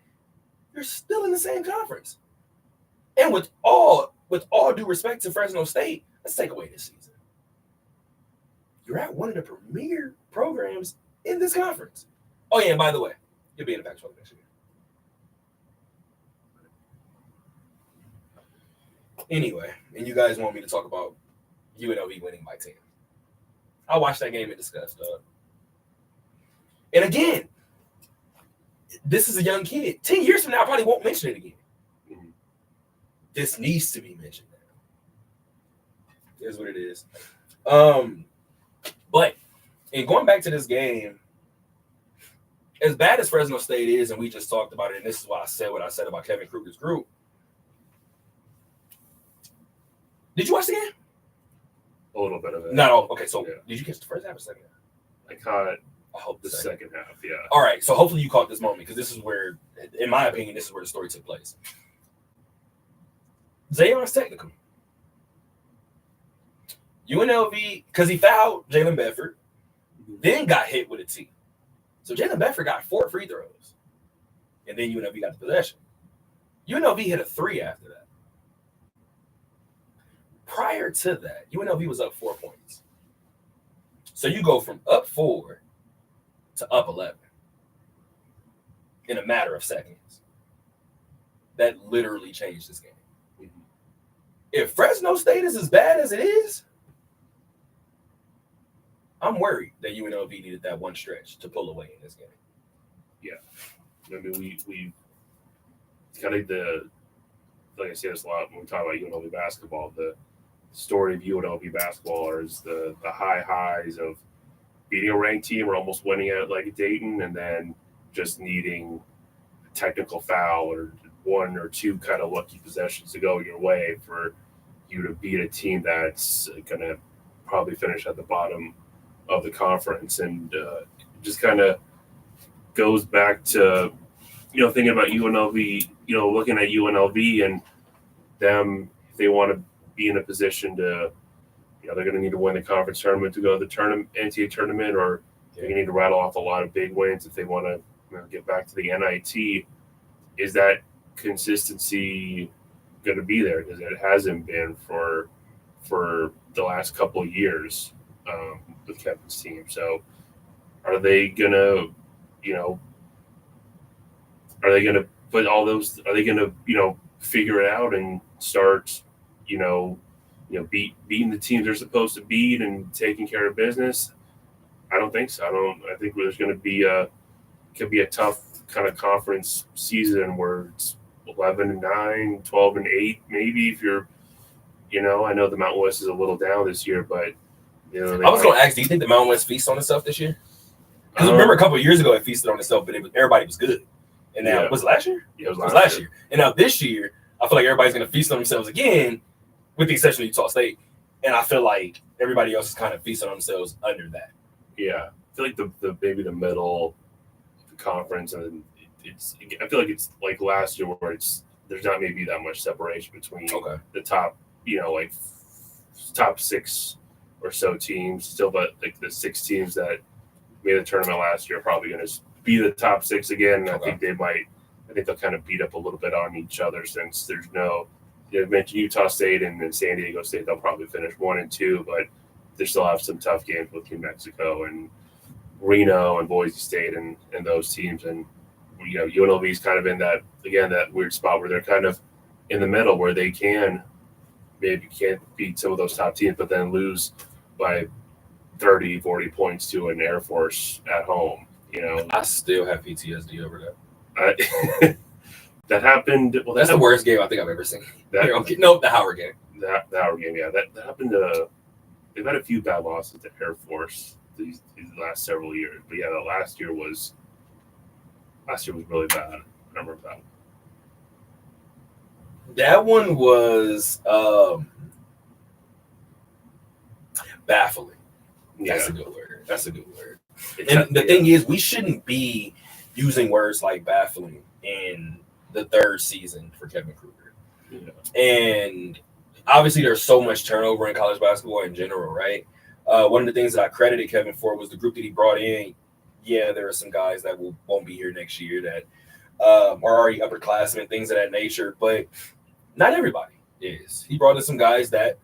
you're still in the same conference. And with all due respect to Fresno State, let's take away this season. You're at one of the premier programs in this conference. Oh, yeah, and by the way, you'll be in the Pac-12 next year. Anyway, and you guys want me to talk about UNLV winning by 10. I'll watch that game and discuss, dog. And again, this is a young kid. 10 years from now, I probably won't mention it again. Mhm. This needs to be mentioned now. Here's what it is. But in going back to this game, as bad as Fresno State is, and we just talked about it, and this is why I said what I said about Kevin Kruger's group. Did you watch the game? A little bit of it. Not all. Okay, so Yeah. did you catch the first half or second half? I caught I hope the second half. Yeah. All right, so hopefully you caught this moment because this is where, in my opinion, this is where the story took place. Zion's technical. UNLV, because he fouled Jalen Bedford, then got hit with a T. So Jalen Bedford got 4 free throws, and then UNLV got the possession. UNLV hit a 3 after that. Prior to that, UNLV was up 4 points. So you go from up 4 to up 11 in a matter of seconds. That literally changed this game. Mhm. If Fresno State is as bad as it is, I'm worried that UNLV needed that one stretch to pull away in this game. I mean, we kind of like I say this a lot when we talk about UNLV basketball. The story of UNLV basketball is the high highs of beating a ranked team or almost winning at like Dayton, and then just needing a technical foul or 1 or 2 kind of lucky possessions to go your way for you to beat a team that's going to probably finish at the bottom of the conference. And just kind of goes back to, thinking about UNLV, looking at UNLV and them, if they want to be in a position to, they're going to need to win the conference tournament to go to the NCAA tournament, or they're going to need to rattle off a lot of big wins if they want to get back to the NIT. Is that consistency going to be there? Because it hasn't been for the last couple of years with Kevin's team. So are they going to, are they going to put all those, are they going to, figure it out and start, beating the teams they're supposed to beat and taking care of business? I don't think so. I think there's going to be could be a tough kind of conference season where it's 11-9, 12-8, maybe if you're, I know the Mountain West is a little down this year, but I was going to ask, do you think the Mountain West feasts on itself this year? Because remember a couple of years ago it feasted on itself, but everybody was good. And now, was it last year? Yeah, it was last year. And now this year, I feel like everybody's going to feast on themselves again, with the exception of Utah State. And I feel like everybody else is kind of feasting on themselves under that. Yeah. I feel like the maybe the middle of the conference, and I feel like it's like last year where there's not maybe that much separation between the top, like top 6 or so teams still, but like the 6 teams that made the tournament last year are probably going to be the top 6 again. And I think they'll kind of beat up a little bit on each other since there's no, you mentioned Utah State and then San Diego State, they'll probably finish 1 and 2, but they still have some tough games with New Mexico and Reno and Boise State and those teams. And, UNLV is kind of in that, again, that weird spot where they're kind of in the middle where they can, maybe can't beat some of those top teams, but then lose by 30, 40 points to an Air Force at home. I still have PTSD over that. That happened. Well, That's the worst game I think I've ever seen. That, No, the Howard game. The Howard game, yeah. That happened to. They've had a few bad losses to Air Force these last several years, but yeah, last year was really bad. I remember that. That one was baffling. Yeah. That's a good word. And the thing is, we shouldn't be using words like baffling in the third season for Kevin Kruger. Yeah. And obviously, there's so much turnover in college basketball in general, right? One of the things that I credited Kevin for was the group that he brought in. Yeah, there are some guys that won't be here next year that are already upperclassmen, things of that nature, but not everybody is. He brought in some guys that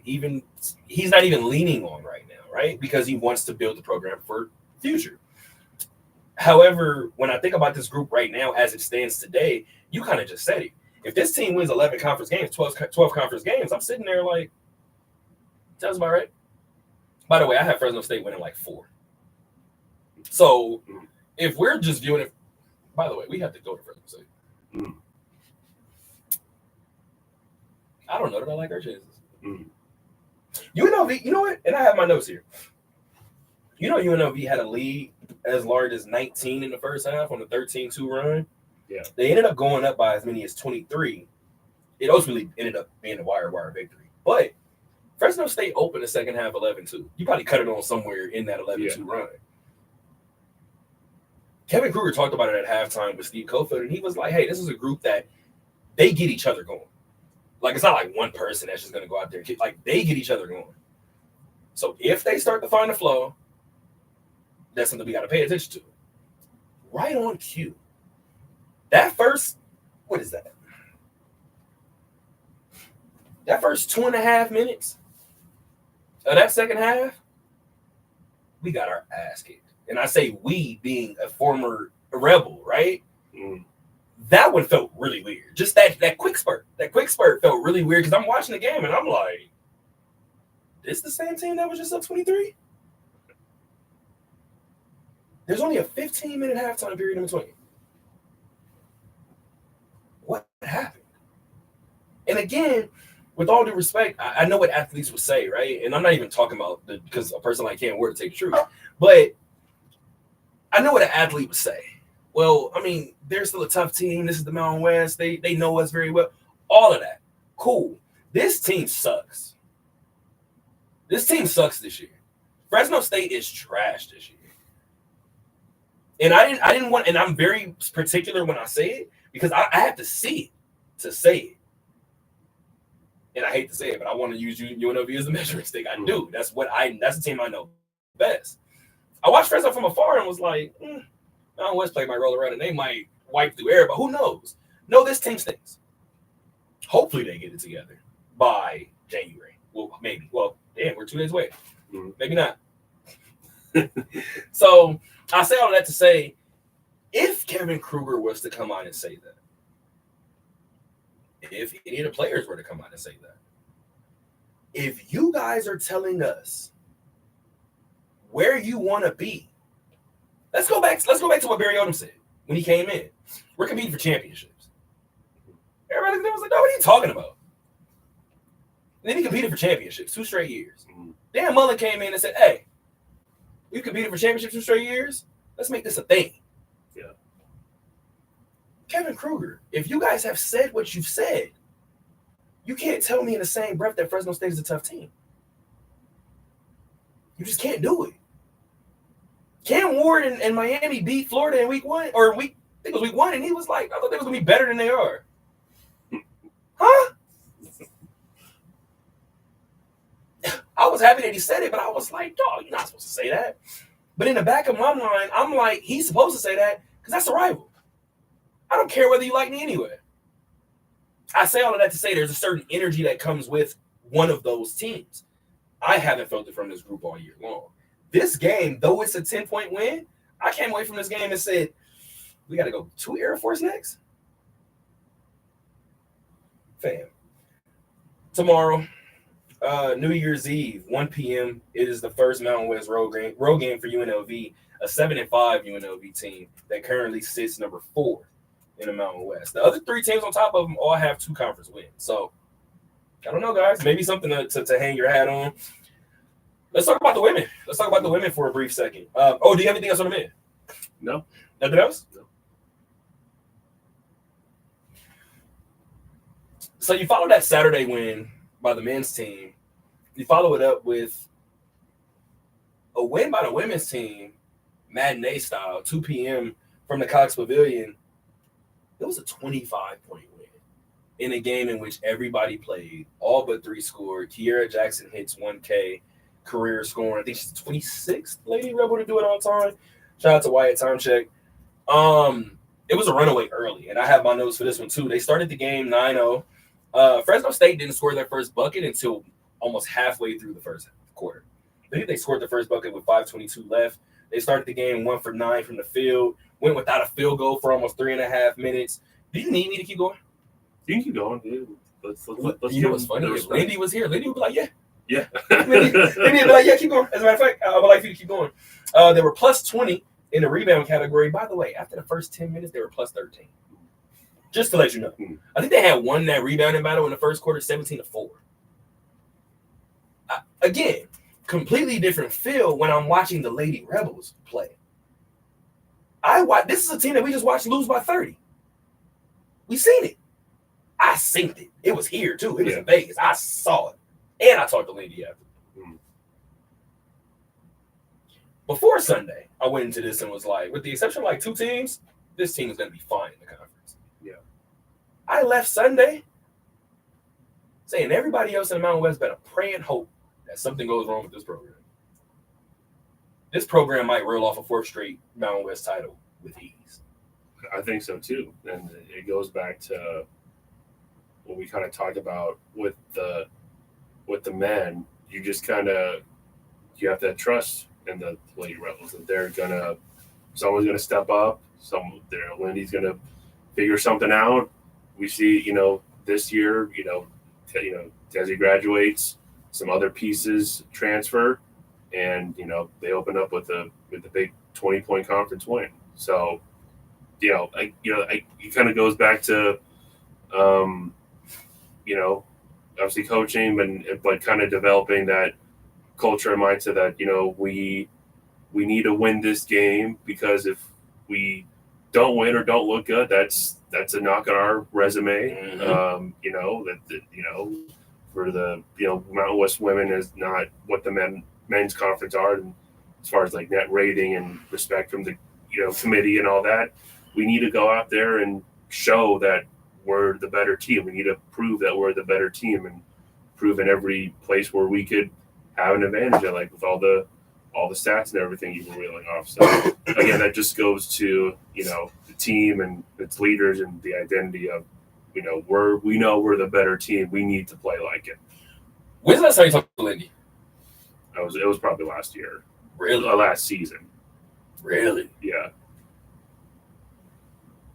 he's not even leaning on right now, right? Because he wants to build the program for future. However, when I think about this group right now, as it stands today, you kind of just said it. If this team wins 11 conference games, 12 conference games, I'm sitting there like, sounds about right. By the way, I have Fresno State winning like 4. So if we're just viewing it, by the way, we have to go to Fresno State. I don't know that I like our chances. UNLV, you know what? And I have my notes here. UNLV had a lead as large as 19 in the first half on the 13-2 run. Yeah. They ended up going up by as many as 23. It ultimately ended up being a wire victory. But Fresno State opened the second half 11-2. You probably cut it on somewhere in that 11-2 run. Kevin Kruger talked about it at halftime with Steve Cofield, and he was like, hey, this is a group that they get each other going. Like, it's not like one person that's just going to go out there. Like, they get each other going. So if they start to find the flow, that's something we got to pay attention to. Right on cue. That first, what is that? That first 2.5 minutes of that second half, we got our ass kicked. And I say we being a former Rebel, right? That one felt really weird. Just that quick spurt. That quick spurt felt really weird because I'm watching the game and I'm like, this the same team that was just up 23? There's only a 15-minute halftime period in between. What happened? And again, with all due respect, I know what athletes would say, right? And I'm not even talking about because a person like Cam Ward to take the truth. But I know what an athlete would say. Well, I mean, they're still a tough team. This is the Mountain West. They know us very well. All of that. Cool. This team sucks. This team sucks this year. Fresno State is trash this year. And I didn't want, and I'm very particular when I say it because I have to see it to say it. And I hate to say it, but I want to use UNLV as a measuring stick. I do. That's the team I know best. I watched Fresno from afar and was like, Mountain West play might roll around and they might wipe through air, but who knows? No, this team stinks. Hopefully they get it together by January. Well, maybe. Well, damn, we're 2 days away. Maybe not. So I say all that to say, if Kevin Kruger was to come out and say that, if any of the players were to come out and say that, if you guys are telling us where you want to be, let's go back to what Barry Odom said when he came in. We're competing for championships. Everybody was like, no, what are you talking about? And then he competed for championships 2 straight years. Dan Mullen came in and said, hey, you competed for championships 2 straight years? Let's make this a thing. Yeah. Kevin Kruger, if you guys have said what you've said, you can't tell me in the same breath that Fresno State is a tough team. You just can't do it. Cam Ward and Miami beat Florida in week 1, or I think it was week 1, and he was like, I thought they was going to be better than they are. Huh? I was happy that he said it, but I was like, dog, you're not supposed to say that. But in the back of my mind, I'm like, he's supposed to say that because that's a rival. I don't care whether you like me anyway. I say all of that to say there's a certain energy that comes with one of those teams. I haven't felt it from this group all year long. This game, though it's a 10-point win, I came away from this game and said, we got to go to Air Force next? Fam, tomorrow, New Year's Eve, 1 p.m. It is the first Mountain West road game for UNLV, a 7-5 UNLV team that currently sits number 4 in the Mountain West. The other 3 teams on top of them all have 2 conference wins. So I don't know, guys. Maybe something to hang your hat on. Let's talk about the women. Let's talk about the women for a brief second. Do you have anything else on the men? No. Nothing else? No. So you follow that Saturday win by the men's team. You follow it up with a win by the women's team, matinee style, 2 p.m. from the Cox Pavilion. It was a 25-point win in a game in which everybody played, all but 3 scored. Kiera Jackson hits 1K career scoring. I think she's the 26th Lady Rebel to do it on time. Shout out to Wyatt Timecheck. It was a runaway early, and I have my notes for this one too. They started the game 9-0. Fresno State didn't score their first bucket until almost halfway through the first quarter. I think they scored the first bucket with 5:22 left. They started the game 1 for 9 from the field, went without a field goal for almost 3.5 minutes. Do you need me to keep going? You can keep going, dude. Let's You know what's funny? If Lindy was here, Lindy would be like, yeah. Yeah. Lindy would be like, yeah, keep going. As a matter of fact, I would like for you to keep going. They were plus 20 in the rebound category. By the way, after the first 10 minutes, they were plus 13. Just to let you know. I think they had won that rebounding battle in the first quarter, 17-4. Again, completely different feel when I'm watching the Lady Rebels play. This is a team that we just watched lose by 30. We seen it. I synced it. It was here too. It was in Vegas. I saw it. And I talked to Lindy after. Before Sunday, I went into this and was like, with the exception of like 2 teams, this team is going to be fine in the conference. Yeah. I left Sunday saying everybody else in the Mountain West better pray and hope that something goes wrong with this program. This program might roll off a 4th straight Mountain West title with ease. I think so too. And it goes back to what we kind of talked about with the men. You just you have to trust in the Lady Rebels that someone's gonna step up. Lindy's gonna figure something out. We see, this year, Desi graduates, some other pieces transfer, and they open up with the big 20-point conference win. So, it kind of goes back to, obviously coaching, but kind of developing that culture and mindset that we need to win this game, because if we don't win or don't look good, that's a knock on our resume. For the Mountain West women is not what the men's conference are, and as far as like net rating and respect from the committee and all that, we need to go out there and show that we're the better team. We need to prove that we're the better team, and prove in every place where we could have an advantage, like with all the stats and everything you were reeling off. So again, that just goes to the team and its leaders and the identity of we know we're the better team. We need to play like it. When's the last time you talked to Lindy? It was probably last year. Really? Last season. Really? Yeah.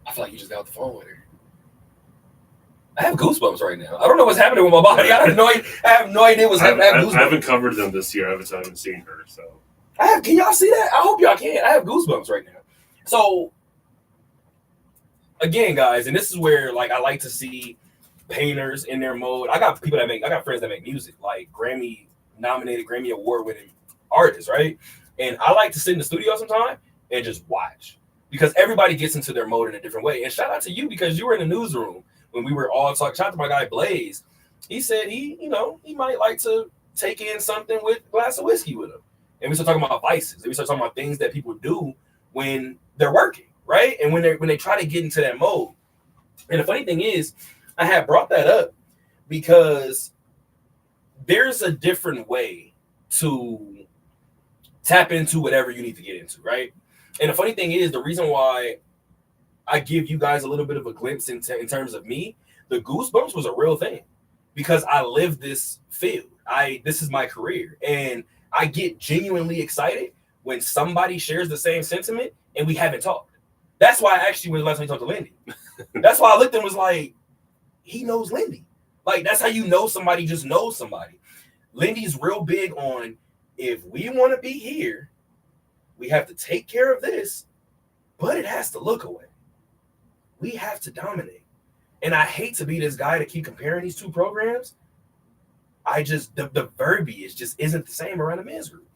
I feel like you just got off the phone with her. I have goosebumps right now. I don't know what's happening with my body. I have no idea what's happening. I haven't covered them this year. I haven't seen her. So can y'all see that? I hope y'all can. I have goosebumps right now. So again, guys, and this is where I like to see painters in their mode. I got friends that make music, like Grammy-nominated, Grammy Award-winning artists, right? And I like to sit in the studio sometime and just watch, because everybody gets into their mode in a different way. And shout out to you, because you were in the newsroom when we were all talking. Shout out to my guy Blaze. He said he might like to take in something with a glass of whiskey with him. And we start talking about vices. And we start talking about things that people do when they're working, right? And when they try to get into that mode. And the funny thing is, I had brought that up because there's a different way to tap into whatever you need to get into, right? And the funny thing is, the reason why I give you guys a little bit of a glimpse in terms of me, the goosebumps was a real thing, because I live this field. This is my career, and I get genuinely excited when somebody shares the same sentiment and we haven't talked. That's why I asked you when the last time you talked to Lindy. That's why I looked and was like, he knows Lindy. Like, that's how you know somebody just knows somebody. Lindy's real big on, if we want to be here, we have to take care of this, but it has to look away. We have to dominate. And I hate to be this guy to keep comparing these two programs. I just, the verbiage just isn't the same around the men's group.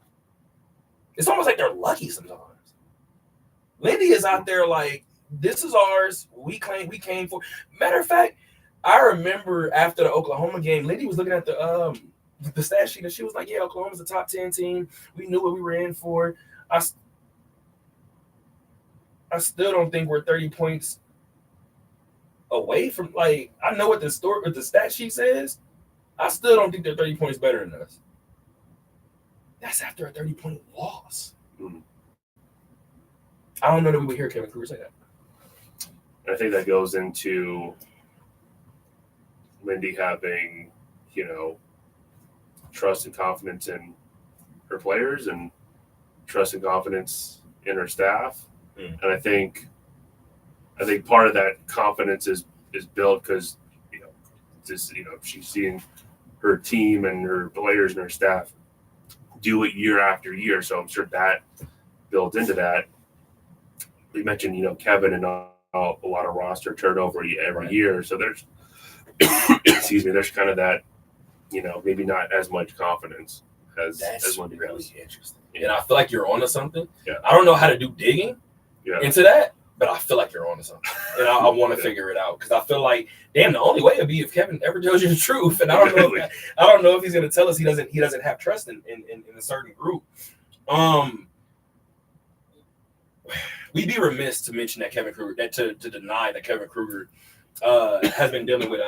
It's almost like they're lucky sometimes. Lindy is out there like, this is ours. We came for. Matter of fact, I remember after the Oklahoma game, Lindy was looking at the stat sheet and she was like, yeah, Oklahoma's a top 10 team. We knew what we were in for. I still don't think we're 30 points away from, like, I know what the stat sheet says. I still don't think they're 30 points better than us. That's after a 30-point loss. Mm. I don't know that we would hear Kevin Kruger say that. I think that goes into Lindy having, trust and confidence in her players and trust and confidence in her staff. And I think part of that confidence is built because, she's seeing her team and her players and her staff do it year after year. So I'm sure that built into that. We mentioned, Kevin and a lot of roster turnover every year. So there's, there's kind of that, maybe not as much confidence as one really interesting. Yeah. And I feel like you're onto something. Yeah. I don't know how to do digging into that, but I feel like you're onto something. And I want to figure it out because I feel like, damn, the only way would be if Kevin ever tells you the truth. And I don't know if he's going to tell us he doesn't have trust in a certain group. We'd be remiss to mention that Kevin Kruger, to deny that Kevin Kruger has been dealing with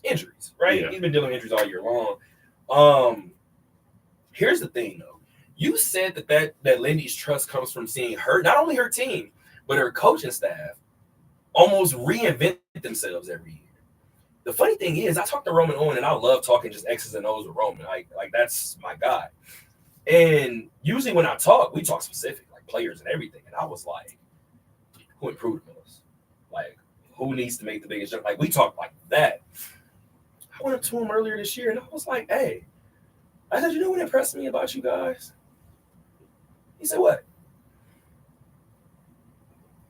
injuries, right? Yeah. He's been dealing with injuries all year long. Here's the thing, though. You said that Lindy's trust comes from seeing her, not only her team, but her coaching staff almost reinvent themselves every year. The funny thing is, I talked to Roman Owen, and I love talking just X's and O's with Roman. Like that's my guy. And usually when I talk, we talk specific, like players and everything. And I was like, who improved the most? Like, who needs to make the biggest jump? Like, we talked like that. I went up to him earlier this year, and I was like, hey, I said, you know what impressed me about you guys? He said, what?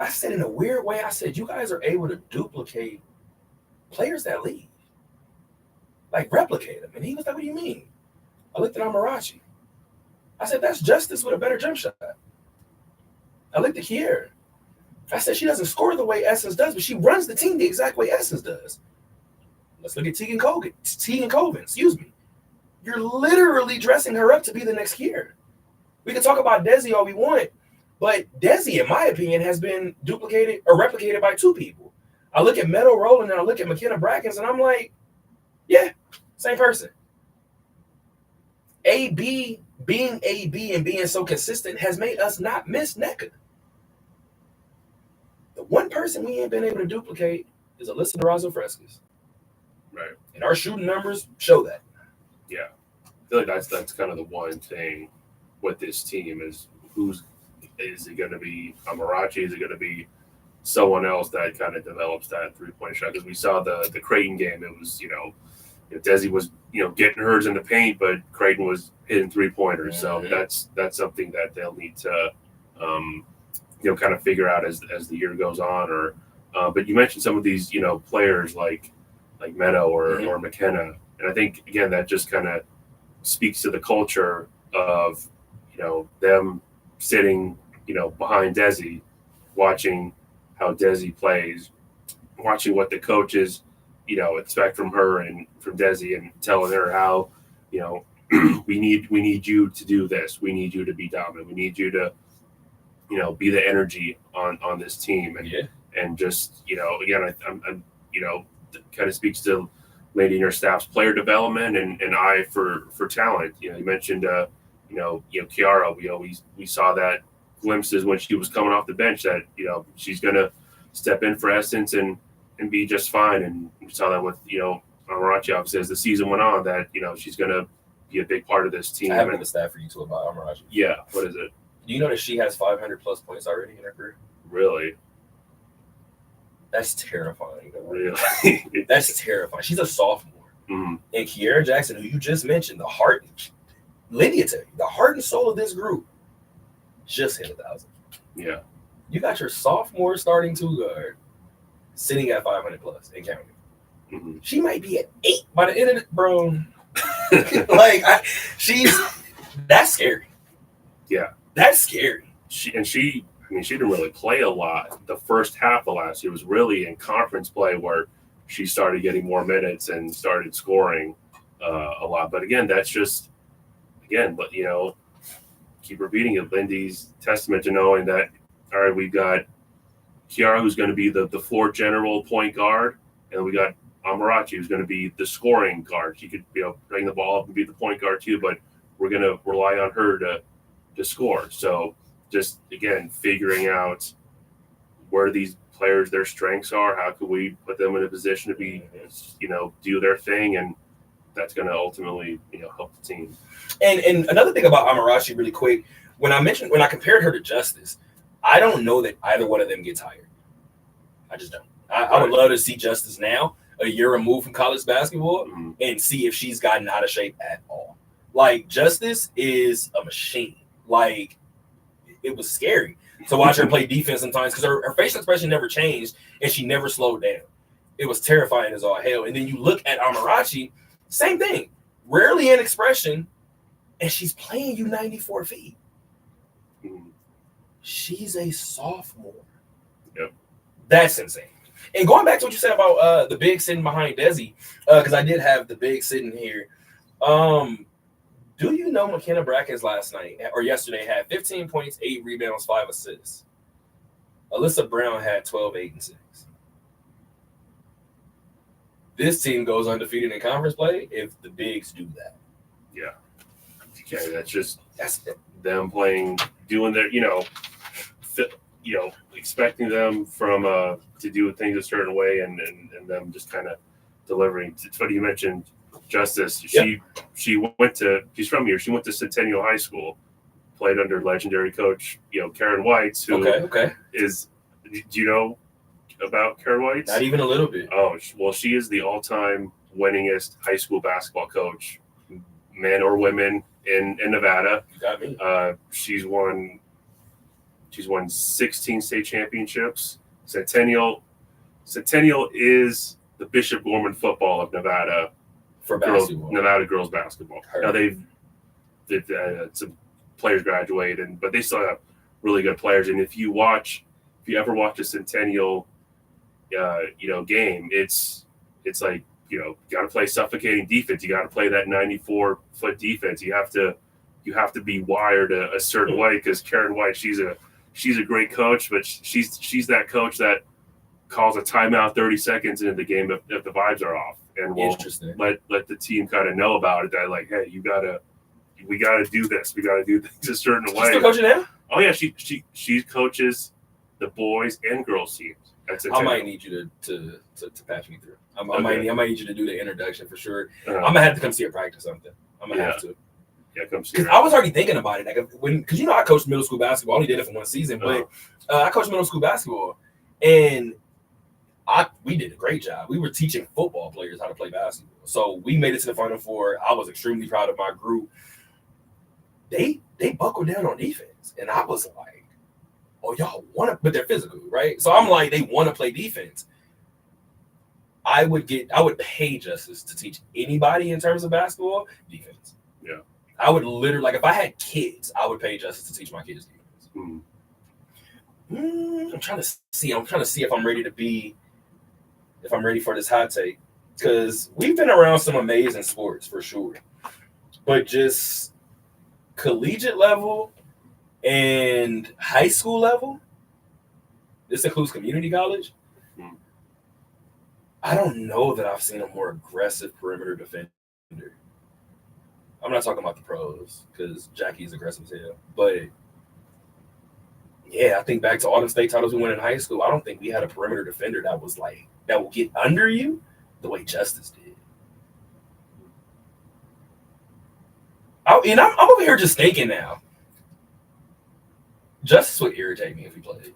I said, in a weird way, I said, you guys are able to duplicate players that leave. Like, replicate them. And he was like, what do you mean? I looked at Amarachi. I said, that's Justice with a better jump shot. I looked at Kiera. I said, she doesn't score the way Essence does, but she runs the team the exact way Essence does. Let's look at Tegan Colvin, excuse me. You're literally dressing her up to be the next Kiera. We can talk about Desi all we want, but Desi, in my opinion, has been duplicated or replicated by two people. I look at Meadow Rowland and I look at McKenna Brackens, and I'm like, yeah, same person. AB, being AB and being so consistent has made us not miss NECA. The one person we ain't been able to duplicate is Alyssa Durazo Frescas. Right. And our shooting numbers show that. Yeah. I feel like that's kind of the one thing with this team is is it going to be Amarachi? Is it going to be someone else that kind of develops that three-point shot? Because we saw the Creighton game. It was, Desi was, getting hers in the paint, but Creighton was hitting three-pointers. So that's something that they'll need to, kind of figure out as the year goes on. But you mentioned some of these, players like Meadow or McKenna. And I think, again, that just kind of speaks to the culture of, them sitting, behind Desi, watching how Desi plays, watching what the coaches, expect from her and from Desi, and telling her how, we need you to do this. We need you to be dominant. We need you to, be the energy on this team. And just, again, I'm kind of speaks to Lady and her staff's player development and eye for talent. You mentioned, Kiara, we saw that glimpses when she was coming off the bench that, she's going to step in for Essence and be just fine. And we saw that with, Amarachi, obviously, as the season went on, that, she's going to be a big part of this team. I have the stat for you too about Amarachi. Yeah. What is it? Do you know that she has 500 plus points already in her career? Really? That's terrifying. Really? That's terrifying. She's a sophomore. Mm-hmm. And Kiara Jackson, who you just mentioned, the heart and soul of this group, just hit 1,000. Yeah. You got your sophomore starting 2 guard sitting at 500 plus and counting. Mm-hmm. She might be at 8 by the end of it, bro. That's scary. Yeah. That's scary. She didn't really play a lot. The first half of last year was really in conference play where she started getting more minutes and started scoring a lot. But again, that's just, but keep repeating it. Lindy's testament to knowing that, all right, we've got Kiara, who's going to be the floor general point guard, and we got Amarachi, who's going to be the scoring guard. She could, bring the ball up and be the point guard too, but we're going to rely on her to score. So just, again, figuring out where these players, their strengths are, how can we put them in a position to be, do their thing, and that's going to ultimately, help the team. And another thing about Amarachi, really quick, when I compared her to Justice, I don't know that either one of them gets hired. I just don't. I would love to see Justice now, a year removed from college basketball, and see if she's gotten out of shape at all. Like, Justice is a machine. Like, it was scary to watch her play defense sometimes because her facial expression never changed and she never slowed down. It was terrifying as all hell. And then you look at Amarachi, same thing. Rarely in expression, and she's playing you 94 feet. She's a sophomore. Yep. That's insane. And going back to what you said about the big sitting behind Desi, because I did have the big sitting here. Do you know McKenna Brackens last night or yesterday had 15 points, 8 rebounds, 5 assists? Alyssa Brown had 12, 8, and 6. This team goes undefeated in conference play if the bigs do that. Yeah. Okay, that's them playing, doing their, expecting them from to do things a certain way, and them just kind of delivering. It's funny you mentioned Justice. She's from here. She went to Centennial High School, played under legendary coach, Karen Whites, who is. Do you know about Karen Whites? Not even a little bit. Oh, well, she is the all-time winningest high school basketball coach, men or women, in Nevada. You got me. She's won 16 state championships. Centennial is the Bishop Gorman football of Nevada for basketball. Nevada girls basketball. Now some players graduate, but they still have really good players. And if you ever watch a Centennial, game, it's like, you got to play suffocating defense. You got to play that 94-foot defense. You have to be wired a certain way, because Karen White, she's a great coach, but she's that coach that calls a timeout 30 seconds into the game if the vibes are off, and will let the team kind of know about it. That, like, hey, we gotta do this. We gotta do things a certain way. She's still coaching now? Oh yeah, she coaches the boys and girls teams. I might need you to patch me through. I might need you to do the introduction for sure. I'm gonna have to come see her practice something. I'm gonna have to. Yeah, come see her. I was already thinking about it, because I coached middle school basketball. I only did it for one season, but I coached middle school basketball, and we did a great job. We were teaching football players how to play basketball, so we made it to the Final Four. I was extremely proud of my group. They buckled down on defense, and I was like, "Oh, y'all want to?" But they're physical, right? So I'm like, they want to play defense. I would pay Justice to teach anybody in terms of basketball defense. Yeah. I would literally, like, if I had kids, I would pay Justice to teach my kids defense. I'm trying to see if I'm ready for this hot take, because we've been around some amazing sports for sure, but just collegiate level and high school level, this includes community college. I don't know that I've seen a more aggressive perimeter defender. I'm not talking about the pros, because Jackie's aggressive as hell. But, yeah, I think back to all the state titles we won in high school, I don't think we had a perimeter defender that was like, that will get under you the way Justice did. I'm over here just thinking now. Justice would irritate me if he played.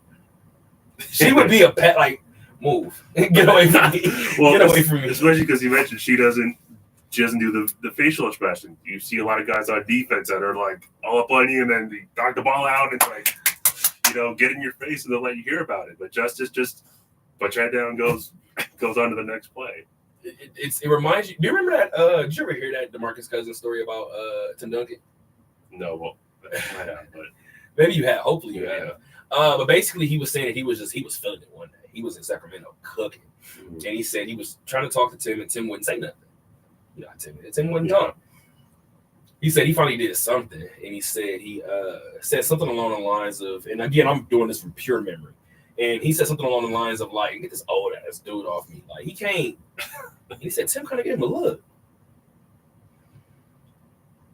She would be a pet, like, move. Get away from me. Well, Get away from me. Especially because you mentioned she doesn't she doesn't do the facial expression. You see a lot of guys on defense that are like all up on you, and then they knock the ball out, and it's like, get in your face, and they'll let you hear about it. But Justice just puts your head down and goes on to the next play. It reminds you. Do you remember that? Did you ever hear that DeMarcus Cousins story about Tim Duncan? No, well, I have, but maybe you have. Hopefully you have. But basically, he was saying that he was feeling it one day. He was in Sacramento cooking, and he said he was trying to talk to Tim, and Tim wouldn't say nothing. Tim wouldn't talk. He said he finally did something, and he said he said something along the lines of, and again, I'm doing this from pure memory, and he said something along the lines of like, get this old ass dude off me, like he can't. He said Tim kind of gave him a look.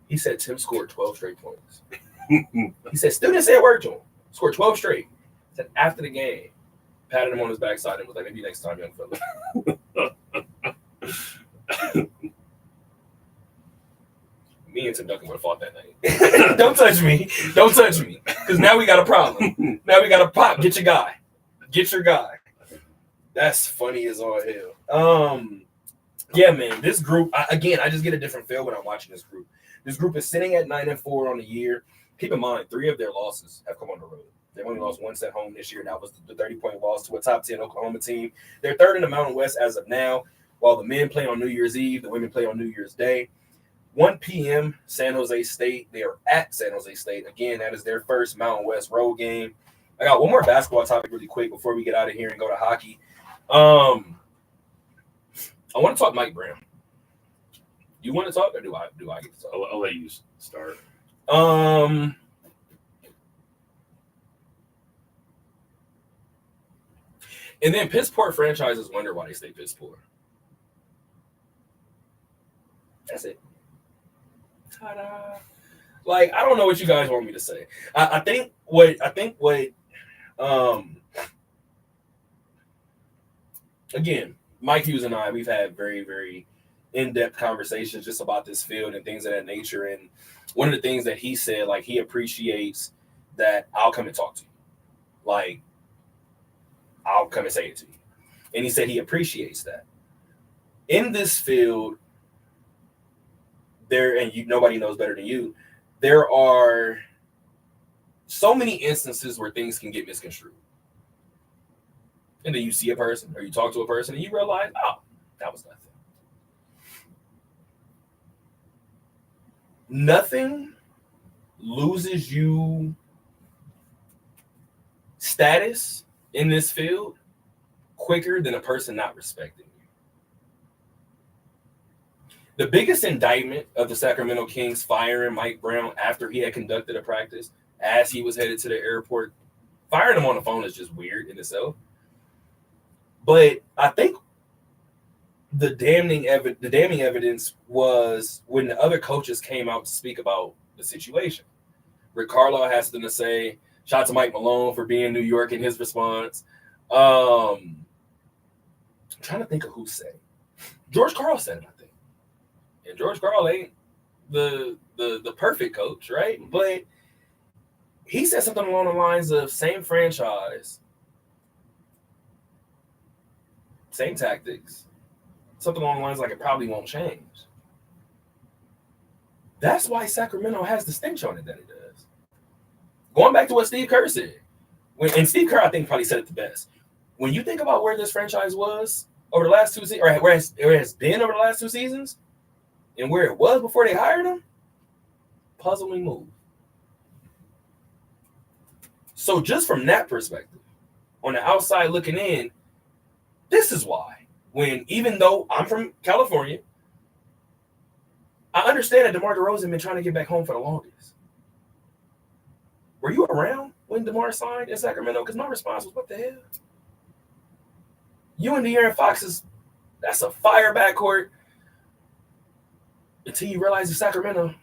He said Tim scored 12 straight points. He said students said word to him, scored 12 straight. He said after the game, patted him on his backside and was like, maybe next time, young fella. Me and Tim Duncan would have fought that night. Don't touch me. Don't touch me. Because now we got a problem. Now we got a pop. Get your guy. Get your guy. That's funny as all hell. Yeah, man. This group, I just get a different feel when I'm watching this group. This group is sitting at 9-4 on the year. Keep in mind, 3 of their losses have come on the road. They've only lost once at home this year. That was the 30-point loss to a top 10 Oklahoma team. They're third in the Mountain West as of now. While the men play on New Year's Eve, the women play on New Year's Day. 1 p.m., San Jose State. They are at San Jose State. Again, that is their first Mountain West road game. I got one more basketball topic really quick before we get out of here and go to hockey. I want to talk Mike Brown. You want to talk, or do I get to talk? I'll let you start. And then Pissport franchises wonder why they stay Pissport. That's it. Ta-da. Like, I don't know what you guys want me to say. I think what again, Mike Hughes and I, we've had very, very in-depth conversations just about this field and things of that nature. And one of the things that he said, like, he appreciates that I'll come and talk to you. Like, I'll come and say it to you. And he said he appreciates that. In this field, nobody knows better than you, there are so many instances where things can get misconstrued. And then you see a person or you talk to a person and you realize, oh, that was nothing. Nothing loses you status in this field quicker than a person not respecting you. The biggest indictment of the Sacramento Kings firing Mike Brown after he had conducted a practice as he was headed to the airport, firing him on the phone is just weird in itself. But I think the damning evidence was when the other coaches came out to speak about the situation. Rick Carlisle has something to say. Shout out to Mike Malone for being in New York in his response. I'm trying to think of who said it. George Karl said it, I think. And George Karl ain't the perfect coach, right? But he said something along the lines of same franchise, same tactics, something along the lines like it probably won't change. That's why Sacramento has the stench on it that it does. Going back to what Steve Kerr said, and Steve Kerr, I think, probably said it the best. When you think about where this franchise was over the last 2 seasons, or where it has been over the last 2 seasons, and where it was before they hired him, puzzling move. So just from that perspective, on the outside looking in, this is why. When, even though I'm from California, I understand that DeMar DeRozan been trying to get back home for the longest. Were you around when DeMar signed in Sacramento? Because my response was, what the hell? You and De'Aaron Fox that's a fire backcourt until you realize it's Sacramento.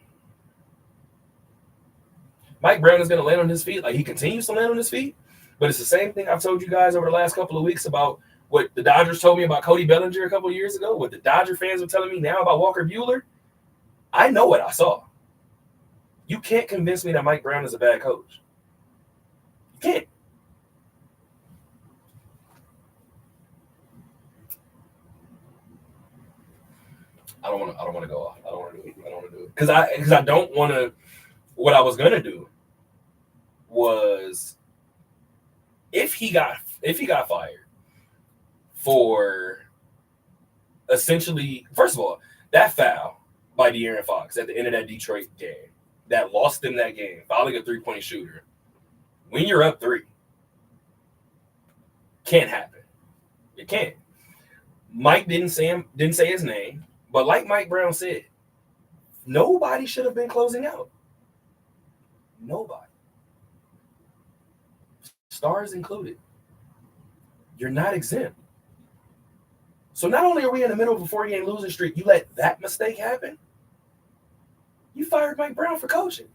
Mike Brown is going to land on his feet. Like, he continues to land on his feet. But it's the same thing I've told you guys over the last couple of weeks about what the Dodgers told me about Cody Bellinger a couple of years ago, what the Dodger fans are telling me now about Walker Buehler. I know what I saw. You can't convince me that Mike Brown is a bad coach. You can't. I don't want to go off. I don't want to do it. I don't want to do it because I don't want to. What I was gonna do was if he got fired for essentially, first of all, that foul by De'Aaron Fox at the end of that Detroit game that lost them that game, fouling a 3-point shooter. When you're up 3, can't happen. It can't. Mike didn't say his name, but like Mike Brown said, nobody should have been closing out. Nobody. Stars included. You're not exempt. So not only are we in the middle of a 4-game losing streak, you let that mistake happen. You fired Mike Brown for coaching.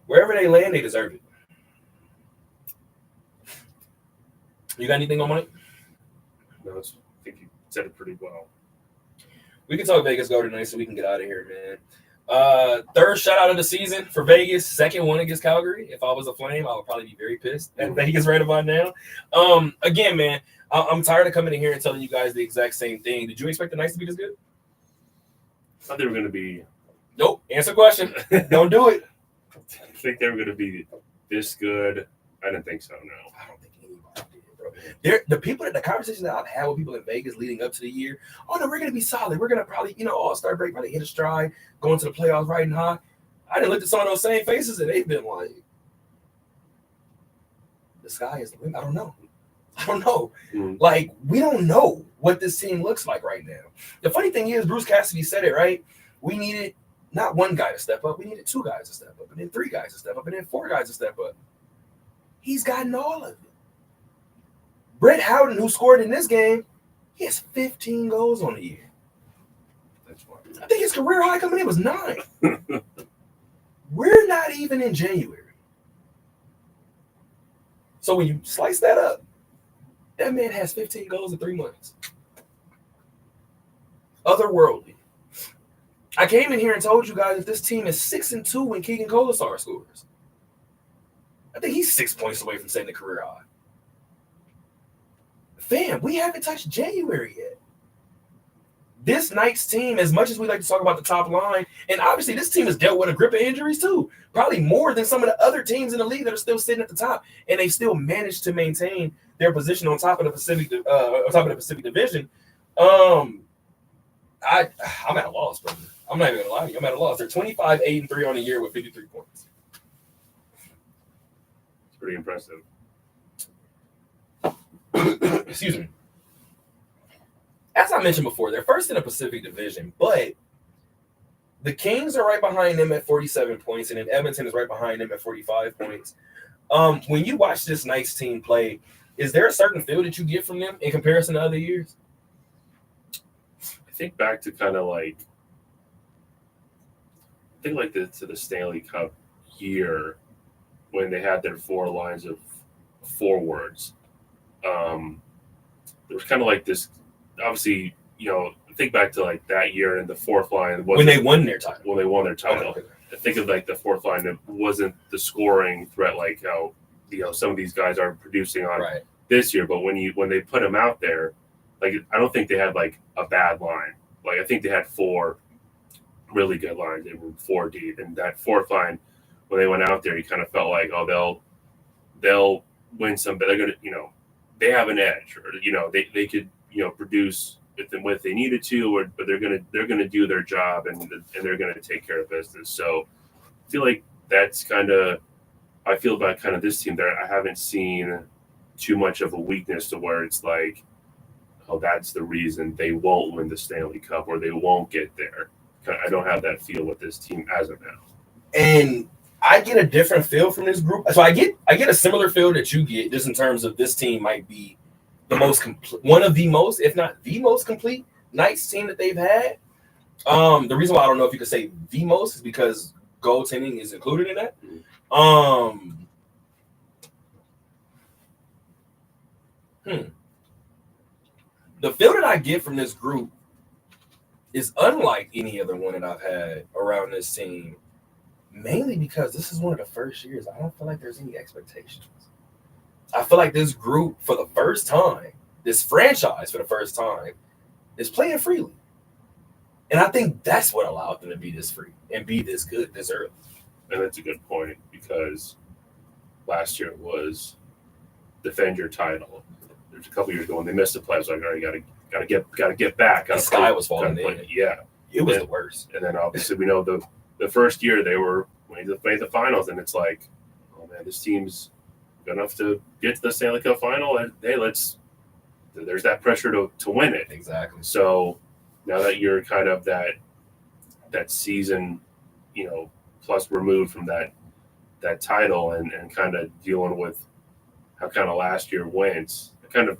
Wherever they land, they deserve it. You got anything on Mike? No, I think you said it pretty well. We can talk Vegas go tonight so we can get out of here, man. Third shutout of the season for Vegas. Second one against Calgary. If I was a Flame, I would probably be very pissed at Vegas right about now. Again, man, I'm tired of coming in here and telling you guys the exact same thing. Did you expect the Knights to be this good? I thought they were going to be. Nope. Answer question. Don't do it. I think they were going to be this good. I didn't think so. No. I don't think anybody did, bro. The conversation that I've had with people in Vegas leading up to the year. Oh no, we're going to be solid. We're going to probably, All-Star break, probably hit a stride, going to the playoffs riding high. I didn't look at some of those same faces and they've been like, the sky is the limit. I don't know. Like, we don't know what this team looks like right now. The funny thing is, Bruce Cassidy said it, right? We needed not one guy to step up. We needed 2 guys to step up, and then 3 guys to step up, and then 4 guys to step up. He's gotten all of it. Brett Howden, who scored in this game, he has 15 goals on the year. That's fine. I think his career high coming in was 9. We're not even in January. So when you slice that up, that man has 15 goals in 3 months. Otherworldly. I came in here and told you guys that this team is 6-2 when Keegan Colasar scores. I think he's 6 points away from setting the career high. Fam, we haven't touched January yet. This Knights team, as much as we like to talk about the top line, and obviously this team has dealt with a grip of injuries too, probably more than some of the other teams in the league that are still sitting at the top, and they still managed to maintain their position on top of the Pacific Division. I'm at a loss, brother. I'm not even gonna lie to you. I'm at a loss. They're 25-8-3 on the year with 53 points. It's pretty impressive. Excuse me. As I mentioned before, they're first in the Pacific Division, but the Kings are right behind them at 47 points, and then Edmonton is right behind them at 45 points. When you watch this Knights team play, is there a certain feel that you get from them in comparison to other years? I think back to kind of like, to the Stanley Cup year when they had their 4 lines of forwards. There was kind of like this, obviously, think back to like that year and the 4th line. When they won their title. When they won their title. Okay. I think of like the 4th line that wasn't the scoring threat like how, some of these guys are producing on this year. But when they put them out there, like, I don't think they had like a bad line. Like, I think they had 4 really good lines. They were 4 deep. And that 4th line, when they went out there, you kind of felt like, oh, they'll win some, but they're going to, they have an edge, or, they could, produce what they needed to, but they're going to do their job and they're going to take care of business. So I feel like that's I feel about kind of this team there. I haven't seen too much of a weakness to where it's like, oh, that's the reason they won't win the Stanley Cup or they won't get there. I don't have that feel with this team as of now. And I get a different feel from this group. So I get a similar feel that you get, just in terms of this team might be the most complete, one of the most, if not the most complete Knights team that they've had. The reason why I don't know if you could say the most is because goaltending is included in that. The feel that I get from this group is unlike any other one that I've had around this team, mainly because this is one of the first years I don't feel like there's any expectations. I feel like this group, for the first time, this franchise for the first time is playing freely. And I think that's what allowed them to be this free and be this good this early. And that's a good point because last year was defend your title. There's a couple years ago when they missed the playoffs, like, all right, gotta get back. The sky was falling in. Yeah, it was the worst. And then obviously we know the first year they made the finals, and it's like, oh man, this team's good enough to get to the Stanley Cup final, and hey, there's that pressure to win it. Exactly. So now that you're kind of that season, plus removed from that title and kind of dealing with how kind of last year went, I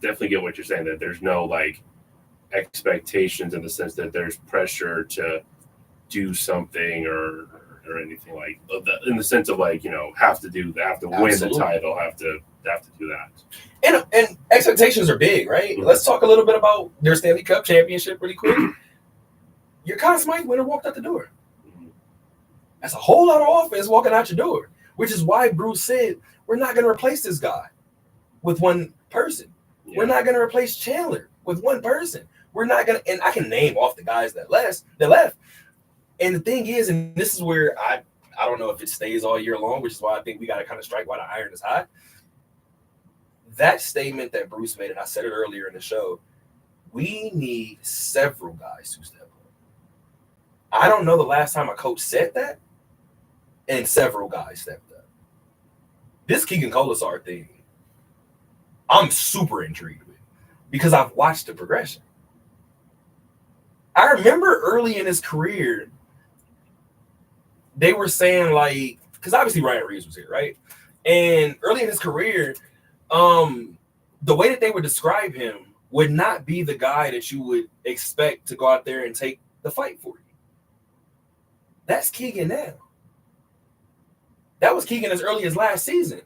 definitely get what you're saying, that there's no like expectations in the sense that there's pressure to do something or anything like in the sense of like, have to win the title, have to do that. And expectations are big, right? Mm-hmm. Let's talk a little bit about their Stanley Cup championship really quick. Your Conn Smythe winner walked out the door. That's a whole lot of offense walking out your door, which is why Bruce said, we're not going to replace this guy with one person. Yeah. We're not going to replace Chandler with one person. We're not going to, and I can name off the guys that left. And the thing is, and this is where I don't know if it stays all year long, which is why I think we got to kind of strike while the iron is hot. That statement that Bruce made, and I said it earlier in the show, we need several guys to step up. I don't know the last time a coach said that, and several guys stepped up. This Keegan Kolesar thing, I'm super intrigued with because I've watched the progression. I remember early in his career, they were saying like, because obviously Ryan Reeves was here, right? And early in his career, the way that they would describe him would not be the guy that you would expect to go out there and take the fight for you. That's Keegan now. That was Keegan as early as last season.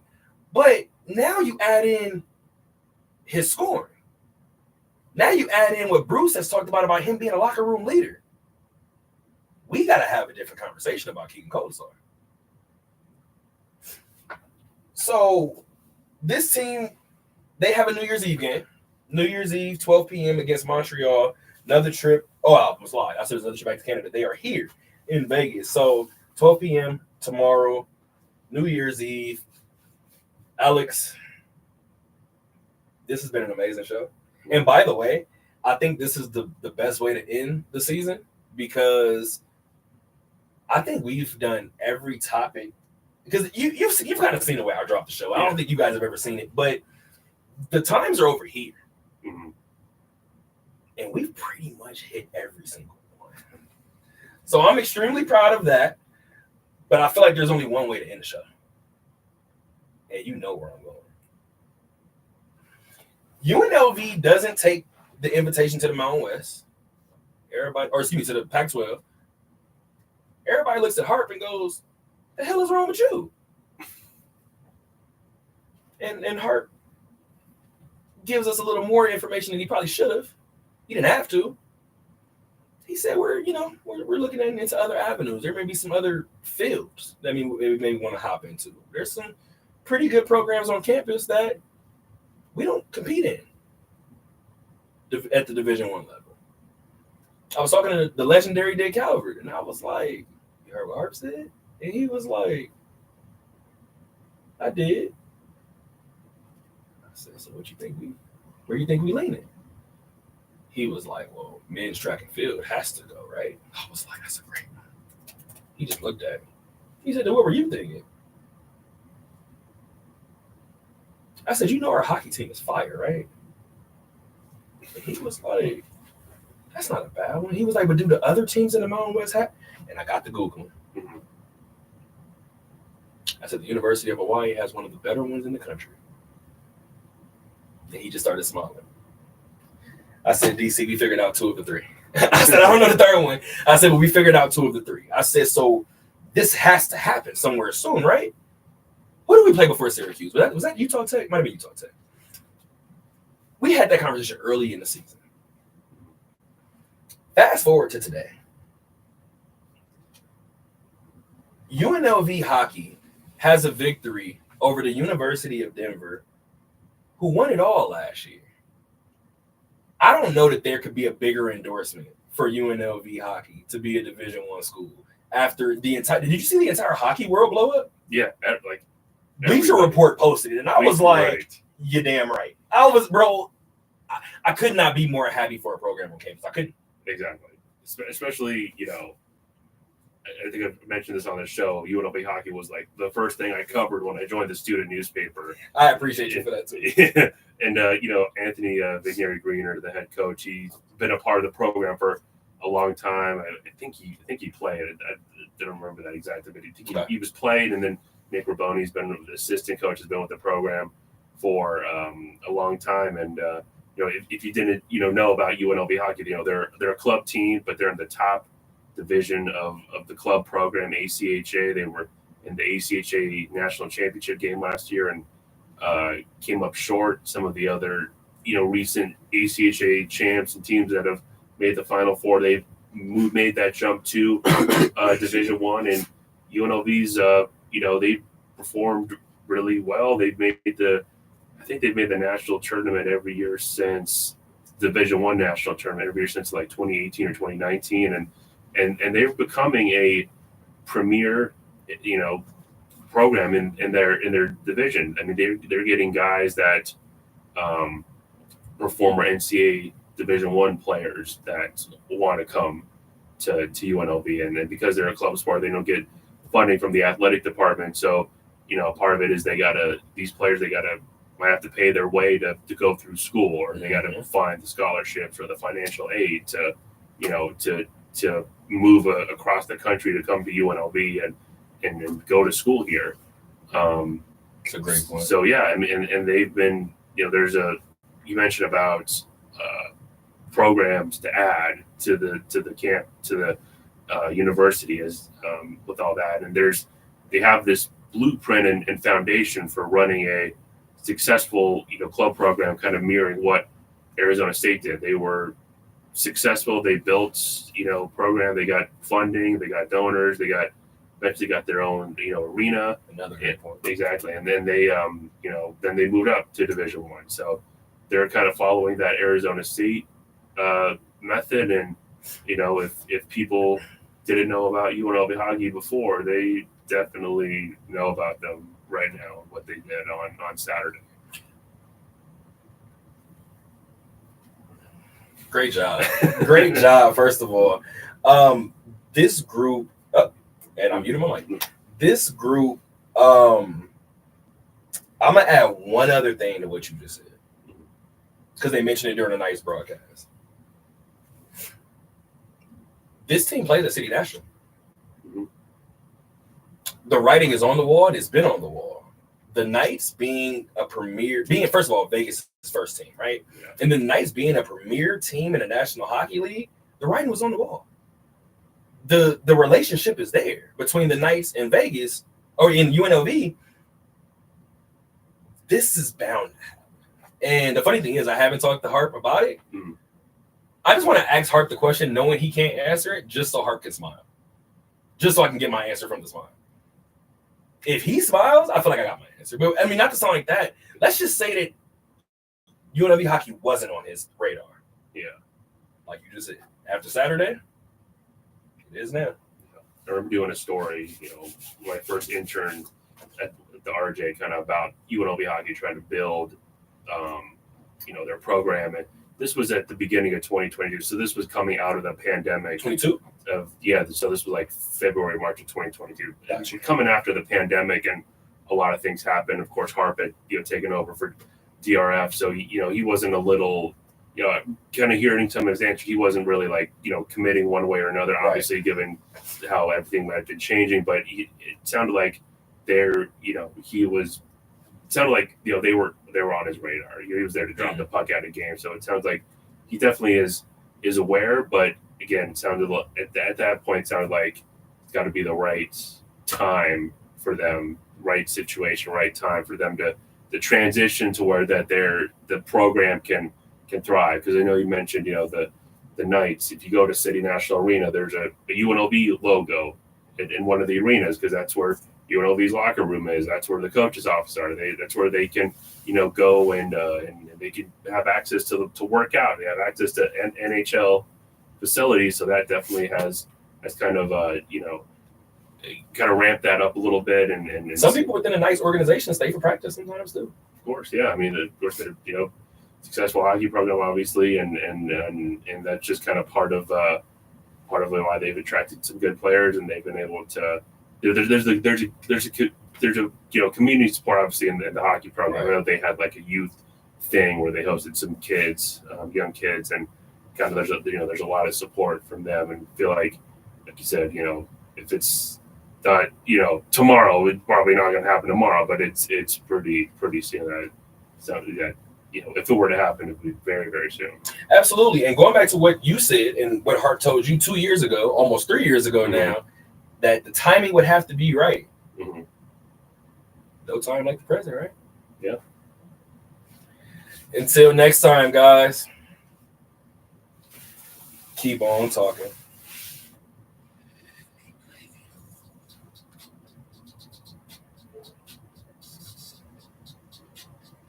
But now you add in his scoring. Now you add in what Bruce has talked about him being a locker room leader. We got to have a different conversation about Keegan Kolesar. So this team, they have a New Year's Eve game. New Year's Eve, 12 p.m. against Montreal. Another trip. Oh, I almost lied. I said another trip back to Canada. They are here in Vegas. So 12 p.m. tomorrow, New Year's Eve. Alex, this has been an amazing show. And by the way, I think this is the best way to end the season because I think we've done every topic. Because you've kind of seen the way I dropped the show. I don't think you guys have ever seen it, but the times are over here. Mm-hmm. And we've pretty much hit every single one. So I'm extremely proud of that, but I feel like there's only one way to end the show. And you know where I'm going. UNLV doesn't take the invitation to the Mountain West. To the Pac-12. Everybody looks at Harp and goes, the hell is wrong with you? And Harp gives us a little more information than he probably should have. He didn't have to. He said we're looking into other avenues. There may be some other fields that we may want to hop into. There's some pretty good programs on campus that we don't compete in at the Division I level. I was talking to the legendary Dick Calvert, and I was like, you heard what Harp said? And he was like, I did. I said, so what you think where you think we leaning? He was like, well, men's track and field has to go, right? I was like, that's a great one. He just looked at me. He said, what were you thinking? I said, our hockey team is fire, right? And he was like, that's not a bad one. He was like, but do the other teams in the Mountain West have? And I got to Googling. Mm-hmm. I said, the University of Hawaii has one of the better ones in the country. And he just started smiling. I said, DC, we figured out 2 of the 3. I said, I don't know the third one. I said, well, we figured out 2 of the 3. I said, so this has to happen somewhere soon, right? Who did we play before Syracuse? Was that Utah Tech? Might have been Utah Tech. We had that conversation early in the season. Fast forward to today. UNLV hockey has a victory over the University of Denver who won it all last year. I don't know that there could be a bigger endorsement for UNLV hockey to be a Division I school after the entire. Did you see the entire hockey world blow up? Yeah, like Bleacher Report posted it, and I was like, right. "You're damn right." I was, bro. I could not be more happy for a program on campus. I couldn't. Exactly, especially I think I've mentioned this on the show. UNLV hockey was like the first thing I covered when I joined the student newspaper. I appreciate you for that too. And Anthony Vigneri Greener, the head coach, he's been a part of the program for a long time. I think he played. I don't remember that exactly, but he was played. And then Nick Raboni's been the assistant coach, has been with the program for a long time. And if you didn't know about UNLV hockey, they're a club team, but they're in the top division of the club program, ACHA. They were in the ACHA national championship game last year and came up short. Some of the other recent ACHA champs and teams that have made the Final Four, they've made that jump to Division I. And UNLV's they performed really well. They've made I think they've made the national tournament every year since Division I national tournament every year since like 2018 or 2019, and they're becoming a premier program in their division. I mean, they're getting guys that were former NCAA Division I players that want to come to UNLV, and because they're a club sport, they don't get funding from the athletic department. So part of it is these players might have to pay their way to go through school, or they got to find the scholarships or the financial aid to move across the country to come to UNLV and go to school here. It's a great point. So yeah, I mean, and they've been you mentioned about programs to add to the camp, to the university as with all that, and they have this blueprint and foundation for running a successful club program, kind of mirroring what Arizona State did. They were successful. They built program. They got funding. They got donors. They eventually got their own arena. Another great point. Exactly. And then they then they moved up to Division I. So they're kind of following that Arizona State method. And if people didn't know about UNLV hockey before, they definitely know about them right now, what they did on Saturday. Great job. Great job, first of all. This group, and I'm muting my mic. This group, I'm going to add one other thing to what you just said, because they mentioned it during the night's broadcast. This team plays at City National. The writing is on the wall. It's been on the wall. The Knights being first of all, Vegas' first team, right? Yeah. And the Knights being a premier team in the National Hockey League, the writing was on the wall. The relationship is there between the Knights and Vegas, or in UNLV. This is bound to happen. And the funny thing is, I haven't talked to Harp about it. Mm-hmm. I just want to ask Harp the question, knowing he can't answer it, just so Harp can smile. Just so I can get my answer from the smile. If he smiles, I feel like I got my answer. But I mean, not to sound like that. Let's just say that UNLV hockey wasn't on his radar. Yeah. Like you just said. After Saturday, it is now. I remember doing a story, my first intern at the RJ, kind of about UNLV hockey trying to build, their program. And this was at the beginning of 2022. So this was coming out of the pandemic. 22? So this was like February, March of 2022. Gotcha. Coming after the pandemic, and a lot of things happened. Of course, Harp had taken over for DRF, so he wasn't a little, kind of hearing some of his answers. He wasn't really like committing one way or another. Right. Obviously, given how everything had been changing, but it sounded like they were on his radar. He was there to drop the puck out of game. So it sounds like he definitely is aware, but again, it sounded at that point, it sounded like it's got to be the right time for them, right situation, right time for them to transition to where that the program can thrive. Because I know you mentioned, the Knights. If you go to City National Arena, there's a UNLV logo in one of the arenas, because that's where UNLV's locker room is. That's where the coach's office are. That's where they can, go and they can have access to work out. They have access to NHL facilities, so that definitely has kind of kind of ramped that up a little bit. And some people within a nice organization stay for practice sometimes too. Of course, yeah. I mean, of course, they're successful hockey program, obviously, and that's just kind of part of why they've attracted some good players, and they've been able to. There's a community support obviously in the hockey program. Right. I know they had like a youth thing where they hosted some kids, young kids, and kind of there's a lot of support from them, and feel like you said, if it's not tomorrow, it's probably not going to happen tomorrow, but it's pretty soon that if it were to happen, it would be very, very soon. Absolutely. And going back to what you said and what Hart told you 2 years ago, almost 3 years ago now, that the timing would have to be right. Mm-hmm. No time like the present, right? Yeah. Until next time, guys, keep on talking.